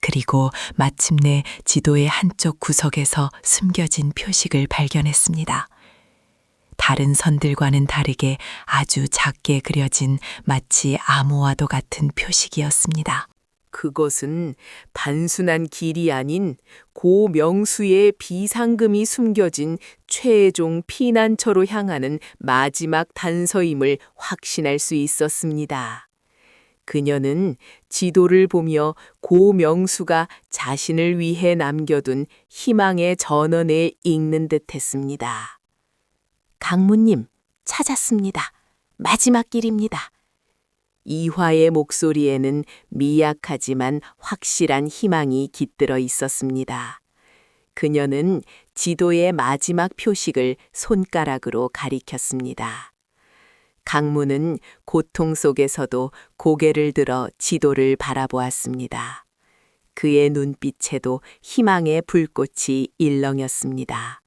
그리고 마침내 지도의 한쪽 구석에서 숨겨진 표식을 발견했습니다. 다른 선들과는 다르게 아주 작게 그려진 마치 암호와도 같은 표식이었습니다. 그것은 단순한 길이 아닌 고 명수의 비상금이 숨겨진 최종 피난처로 향하는 마지막 단서임을 확신할 수 있었습니다. 그녀는 지도를 보며 고 명수가 자신을 위해 남겨둔 희망의 전언에 읽는 듯 했습니다. 강무님, 찾았습니다. 마지막 길입니다. 이화의 목소리에는 미약하지만 확실한 희망이 깃들어 있었습니다. 그녀는 지도의 마지막 표식을 손가락으로 가리켰습니다. 강무는 고통 속에서도 고개를 들어 지도를 바라보았습니다. 그의 눈빛에도 희망의 불꽃이 일렁였습니다.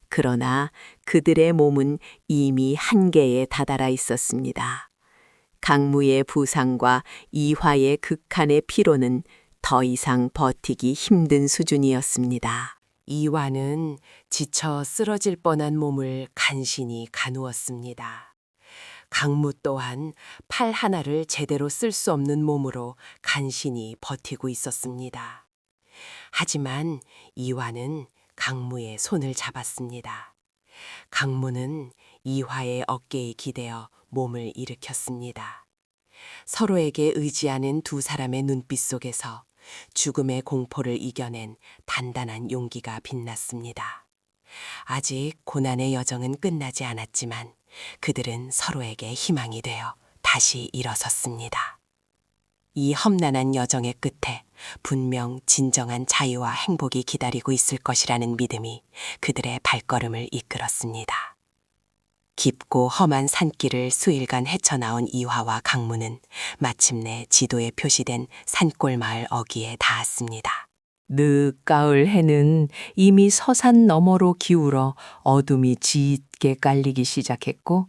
그러나 그들의 몸은 이미 한계에 다다라 있었습니다. 강무의 부상과 이화의 극한의 피로는 더 이상 버티기 힘든 수준이었습니다. 이화는 지쳐 쓰러질 뻔한 몸을 간신히 가누었습니다. 강무 또한 팔 하나를 제대로 쓸 수 없는 몸으로 간신히 버티고 있었습니다. 하지만 이화는 강무의 손을 잡았습니다. 강무는 이화의 어깨에 기대어 몸을 일으켰습니다. 서로에게 의지하는 두 사람의 눈빛 속에서 죽음의 공포를 이겨낸 단단한 용기가 빛났습니다. 아직 고난의 여정은 끝나지 않았지만 그들은 서로에게 희망이 되어 다시 일어섰습니다. 이 험난한 여정의 끝에 분명 진정한 자유와 행복이 기다리고 있을 것이라는 믿음이 그들의 발걸음을 이끌었습니다. 깊고 험한 산길을 수일간 헤쳐나온 이화와 강무는 마침내 지도에 표시된 산골 마을 어귀에 닿았습니다. 늦가을 해는 이미 서산 너머로 기울어 어둠이 짙게 깔리기 시작했고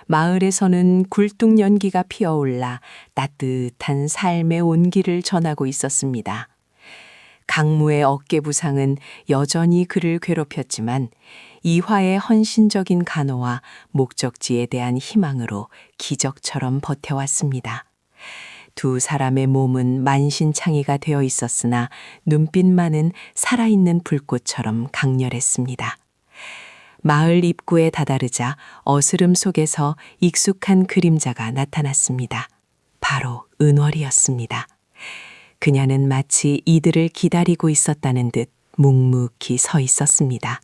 마을에서는 굴뚝 연기가 피어올라 따뜻한 삶의 온기를 전하고 있었습니다. 강무의 어깨 부상은 여전히 그를 괴롭혔지만 이화의 헌신적인 간호와 목적지에 대한 희망으로 기적처럼 버텨왔습니다. 두 사람의 몸은 만신창이가 되어 있었으나 눈빛만은 살아있는 불꽃처럼 강렬했습니다. 마을 입구에 다다르자 어스름 속에서 익숙한 그림자가 나타났습니다. 바로 은월이었습니다. 그녀는 마치 이들을 기다리고 있었다는 듯 묵묵히 서 있었습니다.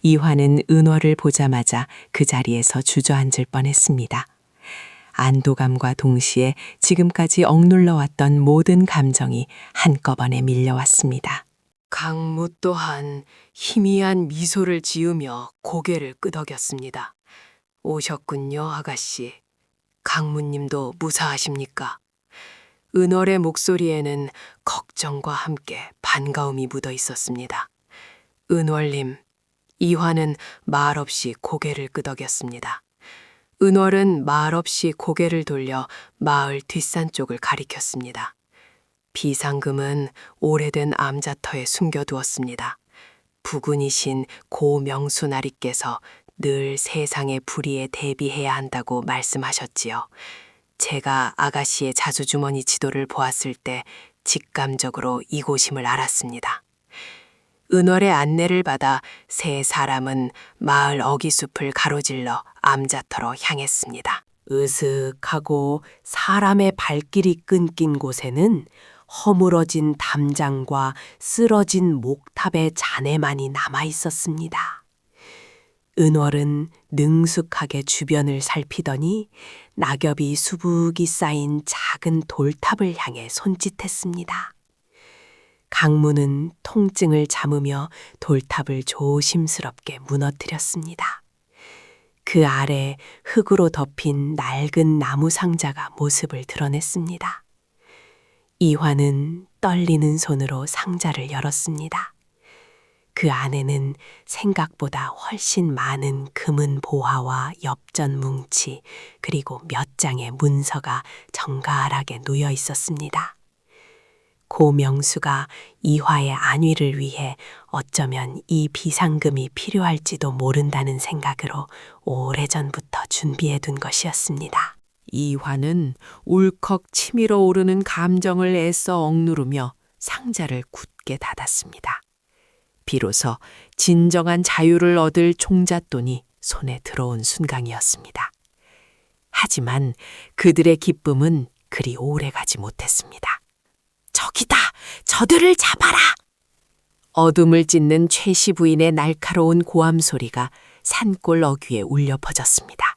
이화는 은월을 보자마자 그 자리에서 주저앉을 뻔했습니다. 안도감과 동시에 지금까지 억눌러왔던 모든 감정이 한꺼번에 밀려왔습니다. 강무 또한 희미한 미소를 지으며 고개를 끄덕였습니다. 오셨군요, 아가씨. 강무님도 무사하십니까? 은월의 목소리에는 걱정과 함께 반가움이 묻어 있었습니다. 은월님, 이화는 말없이 고개를 끄덕였습니다. 은월은 말없이 고개를 돌려 마을 뒷산 쪽을 가리켰습니다. 비상금은 오래된 암자터에 숨겨두었습니다. 부군이신 고 명수나리께서 늘 세상의 불의에 대비해야 한다고 말씀하셨지요. 제가 아가씨의 자수주머니 지도를 보았을 때 직감적으로 이곳임을 알았습니다. 은월의 안내를 받아 세 사람은 마을 어기숲을 가로질러 암자터로 향했습니다. 으슥하고 사람의 발길이 끊긴 곳에는 허물어진 담장과 쓰러진 목탑의 잔해만이 남아 있었습니다. 은월은 능숙하게 주변을 살피더니 낙엽이 수북이 쌓인 작은 돌탑을 향해 손짓했습니다. 강무는 통증을 참으며 돌탑을 조심스럽게 무너뜨렸습니다. 그 아래 흙으로 덮인 낡은 나무 상자가 모습을 드러냈습니다. 이화는 떨리는 손으로 상자를 열었습니다. 그 안에는 생각보다 훨씬 많은 금은 보화와 엽전 뭉치 그리고 몇 장의 문서가 정갈하게 놓여 있었습니다. 고 명수가 이화의 안위를 위해 어쩌면 이 비상금이 필요할지도 모른다는 생각으로 오래전부터 준비해 둔 것이었습니다. 이화는 울컥 치밀어 오르는 감정을 애써 억누르며 상자를 굳게 닫았습니다. 비로소 진정한 자유를 얻을 종잣돈이 손에 들어온 순간이었습니다. 하지만 그들의 기쁨은 그리 오래 가지 못했습니다. 저기다! 저들을 잡아라! 어둠을 찢는 최씨 부인의 날카로운 고함 소리가 산골 어귀에 울려 퍼졌습니다.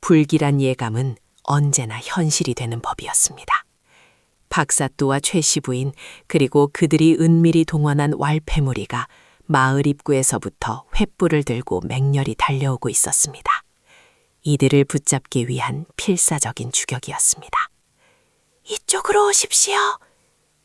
불길한 예감은 언제나 현실이 되는 법이었습니다. 박사또와 최씨 부인 그리고 그들이 은밀히 동원한 왈패무리가 마을 입구에서부터 횃불을 들고 맹렬히 달려오고 있었습니다. 이들을 붙잡기 위한 필사적인 추격이었습니다. 이쪽으로 오십시오.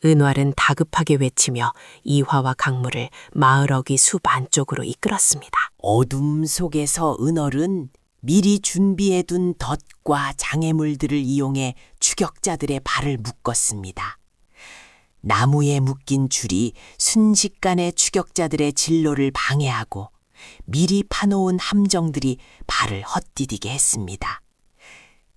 은월은 다급하게 외치며 이화와 강무를 마을 어귀 숲 안쪽으로 이끌었습니다. 어둠 속에서 은월은 미리 준비해둔 덫과 장애물들을 이용해 추격자들의 발을 묶었습니다. 나무에 묶인 줄이 순식간에 추격자들의 진로를 방해하고 미리 파놓은 함정들이 발을 헛디디게 했습니다.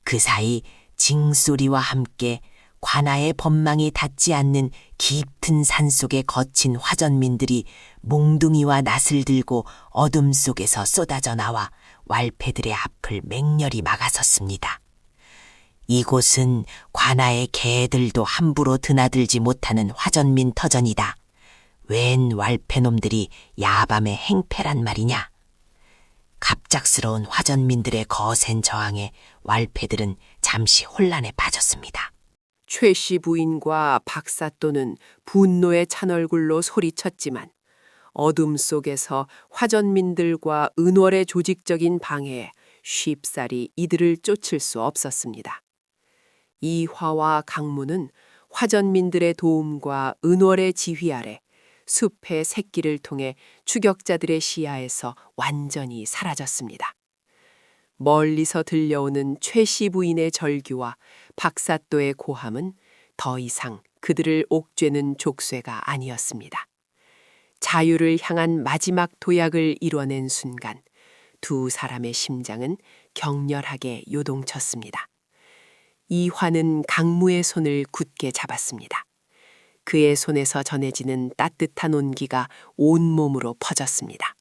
그 사이 징소리와 함께 관아의 법망이 닿지 않는 깊은 산속에 거친 화전민들이 몽둥이와 낫을 들고 어둠 속에서 쏟아져 나와 왈패들의 앞을 맹렬히 막아섰습니다. 이곳은 관아의 개들도 함부로 드나들지 못하는 화전민 터전이다. 웬 왈패놈들이 야밤에 행패란 말이냐. 갑작스러운 화전민들의 거센 저항에 왈패들은 잠시 혼란에 빠졌습니다. 최씨 부인과 박사또는 분노의 찬 얼굴로 소리쳤지만 어둠 속에서 화전민들과 은월의 조직적인 방해에 쉽사리 이들을 쫓을 수 없었습니다. 이화와 강무는 화전민들의 도움과 은월의 지휘 아래 숲의 새끼를 통해 추격자들의 시야에서 완전히 사라졌습니다. 멀리서 들려오는 최씨 부인의 절규와 박사또의 고함은 더 이상 그들을 옥죄는 족쇄가 아니었습니다. 자유를 향한 마지막 도약을 이뤄낸 순간 두 사람의 심장은 격렬하게 요동쳤습니다. 이화는 강무의 손을 굳게 잡았습니다. 그의 손에서 전해지는 따뜻한 온기가 온몸으로 퍼졌습니다.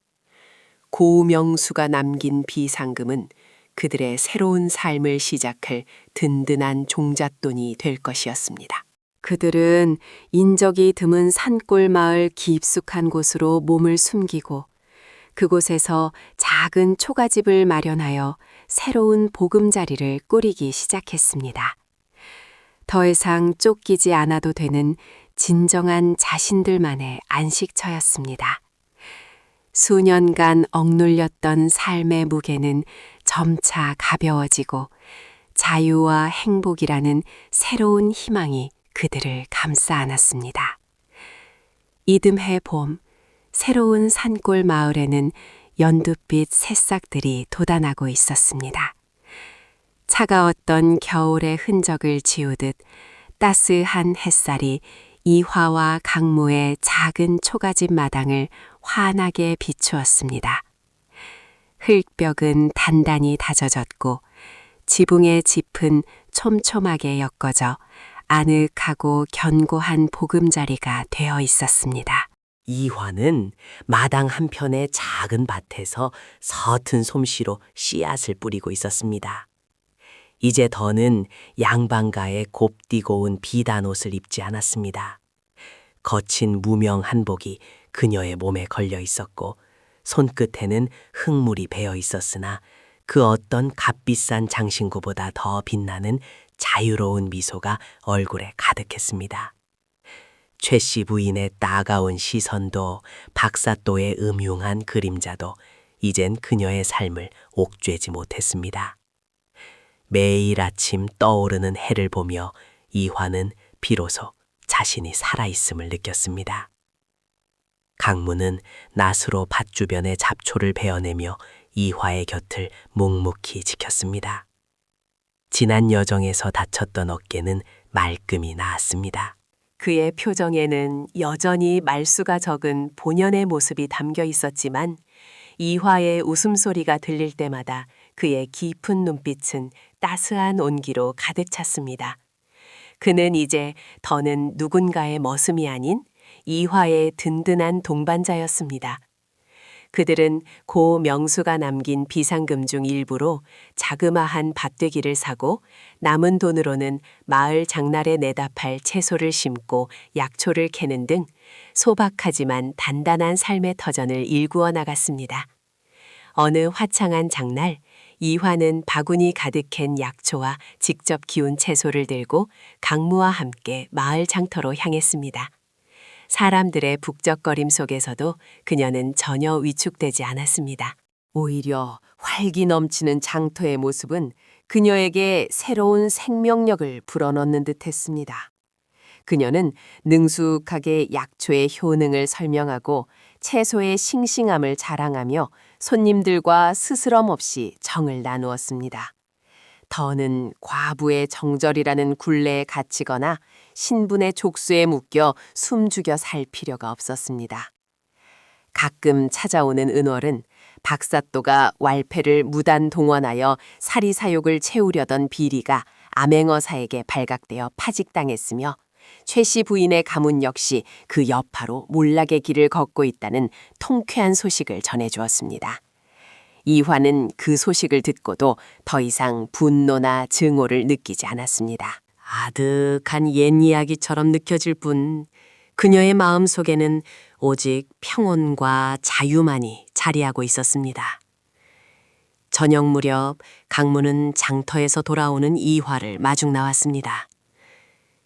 고명수가 남긴 비상금은 그들의 새로운 삶을 시작할 든든한 종잣돈이 될 것이었습니다. 그들은 인적이 드문 산골 마을 깊숙한 곳으로 몸을 숨기고 그곳에서 작은 초가집을 마련하여 새로운 보금자리를 꾸리기 시작했습니다. 더 이상 쫓기지 않아도 되는 진정한 자신들만의 안식처였습니다. 수년간 억눌렸던 삶의 무게는 점차 가벼워지고 자유와 행복이라는 새로운 희망이 그들을 감싸 안았습니다. 이듬해 봄, 새로운 산골 마을에는 연두빛 새싹들이 돋아나고 있었습니다. 차가웠던 겨울의 흔적을 지우듯 따스한 햇살이 이화와 강무의 작은 초가집 마당을 환하게 비추었습니다. 흙벽은 단단히 다져졌고 지붕의 짚은 촘촘하게 엮어져 아늑하고 견고한 보금자리가 되어 있었습니다. 이화는 마당 한편의 작은 밭에서 서툰 솜씨로 씨앗을 뿌리고 있었습니다. 이제 더는 양반가의 곱디고 온 비단 옷을 입지 않았습니다. 거친 무명 한복이 그녀의 몸에 걸려 있었고 손끝에는 흙물이 배어 있었으나 그 어떤 값비싼 장신구보다 더 빛나는 자유로운 미소가 얼굴에 가득했습니다. 최씨 부인의 따가운 시선도 박사또의 음흉한 그림자도 이젠 그녀의 삶을 옥죄지 못했습니다. 매일 아침 떠오르는 해를 보며 이화는 비로소 자신이 살아있음을 느꼈습니다. 강무는 낫으로 밭 주변의 잡초를 베어내며 이화의 곁을 묵묵히 지켰습니다. 지난 여정에서 다쳤던 어깨는 말끔히 나았습니다. 그의 표정에는 여전히 말수가 적은 본연의 모습이 담겨 있었지만 이화의 웃음소리가 들릴 때마다 그의 깊은 눈빛은 따스한 온기로 가득 찼습니다. 그는 이제 더는 누군가의 머슴이 아닌 이화의 든든한 동반자였습니다. 그들은 고 명수가 남긴 비상금 중 일부로 자그마한 밭되기를 사고 남은 돈으로는 마을 장날에 내다 팔 채소를 심고 약초를 캐는 등 소박하지만 단단한 삶의 터전을 일구어 나갔습니다. 어느 화창한 장날 이화는 바구니 가득한 약초와 직접 기운 채소를 들고 강무와 함께 마을 장터로 향했습니다. 사람들의 북적거림 속에서도 그녀는 전혀 위축되지 않았습니다. 오히려 활기 넘치는 장터의 모습은 그녀에게 새로운 생명력을 불어넣는 듯했습니다. 그녀는 능숙하게 약초의 효능을 설명하고 채소의 싱싱함을 자랑하며 손님들과 스스럼 없이 정을 나누었습니다. 더는 과부의 정절이라는 굴레에 갇히거나 신분의 족수에 묶여 숨죽여 살 필요가 없었습니다. 가끔 찾아오는 은월은 박사또가 왈패를 무단 동원하여 사리사욕을 채우려던 비리가 암행어사에게 발각되어 파직당했으며 최씨 부인의 가문 역시 그 여파로 몰락의 길을 걷고 있다는 통쾌한 소식을 전해주었습니다. 이화는 그 소식을 듣고도 더 이상 분노나 증오를 느끼지 않았습니다. 아득한 옛 이야기처럼 느껴질 뿐 그녀의 마음속에는 오직 평온과 자유만이 자리하고 있었습니다. 저녁 무렵 강무는 장터에서 돌아오는 이화를 마중 나왔습니다.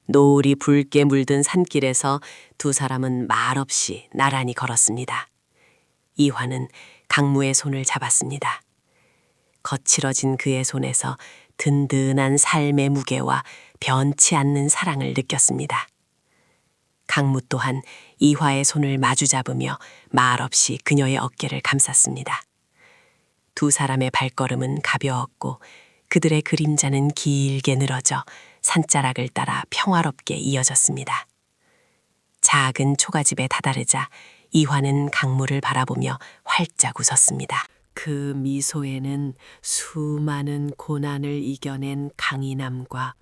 노을이 붉게 물든 산길에서 두 사람은 말없이 나란히 걸었습니다. 이화는 강무의 손을 잡았습니다. 거칠어진 그의 손에서 든든한 삶의 무게와 변치 않는 사랑을 느꼈습니다. 강무 또한 이화의 손을 마주 잡으며 말없이 그녀의 어깨를 감쌌습니다. 두 사람의 발걸음은 가벼웠고 그들의 그림자는 길게 늘어져 산자락을 따라 평화롭게 이어졌습니다. 작은 초가집에 다다르자 이화는 강물을 바라보며 활짝 웃었습니다. 그 미소에는 수많은 고난을 이겨낸 강인함과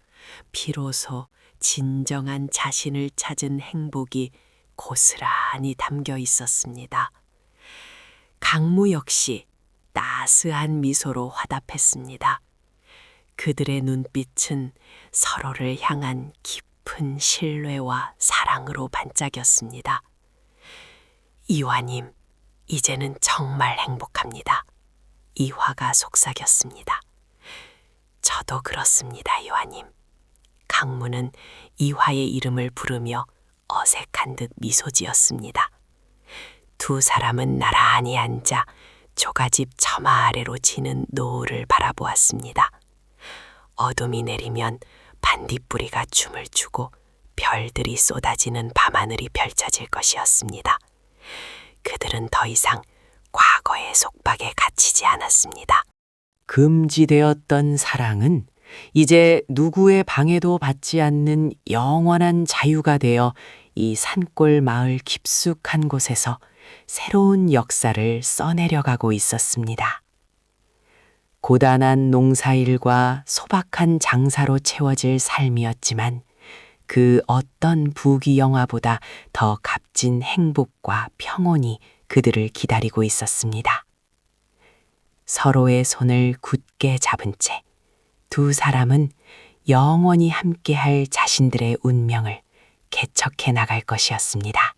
비로소 진정한 자신을 찾은 행복이 고스란히 담겨 있었습니다. 강무 역시 따스한 미소로 화답했습니다. 그들의 눈빛은 서로를 향한 깊은 신뢰와 사랑으로 반짝였습니다. 이화님, 이제는 정말 행복합니다. 이화가 속삭였습니다. 저도 그렇습니다, 이화님. 강무는 이화의 이름을 부르며 어색한 듯 미소 지었습니다. 두 사람은 나란히 앉아 초가집 처마 아래로 지는 노을을 바라보았습니다. 어둠이 내리면 반딧불이가 춤을 추고 별들이 쏟아지는 밤하늘이 펼쳐질 것이었습니다. 그들은 더 이상 과거의 속박에 갇히지 않았습니다. 금지되었던 사랑은 이제 누구의 방해도 받지 않는 영원한 자유가 되어 이 산골 마을 깊숙한 곳에서 새로운 역사를 써내려가고 있었습니다. 고단한 농사일과 소박한 장사로 채워질 삶이었지만 그 어떤 부귀영화보다 더 값진 행복과 평온이 그들을 기다리고 있었습니다. 서로의 손을 굳게 잡은 채 두 사람은 영원히 함께할 자신들의 운명을 개척해 나갈 것이었습니다.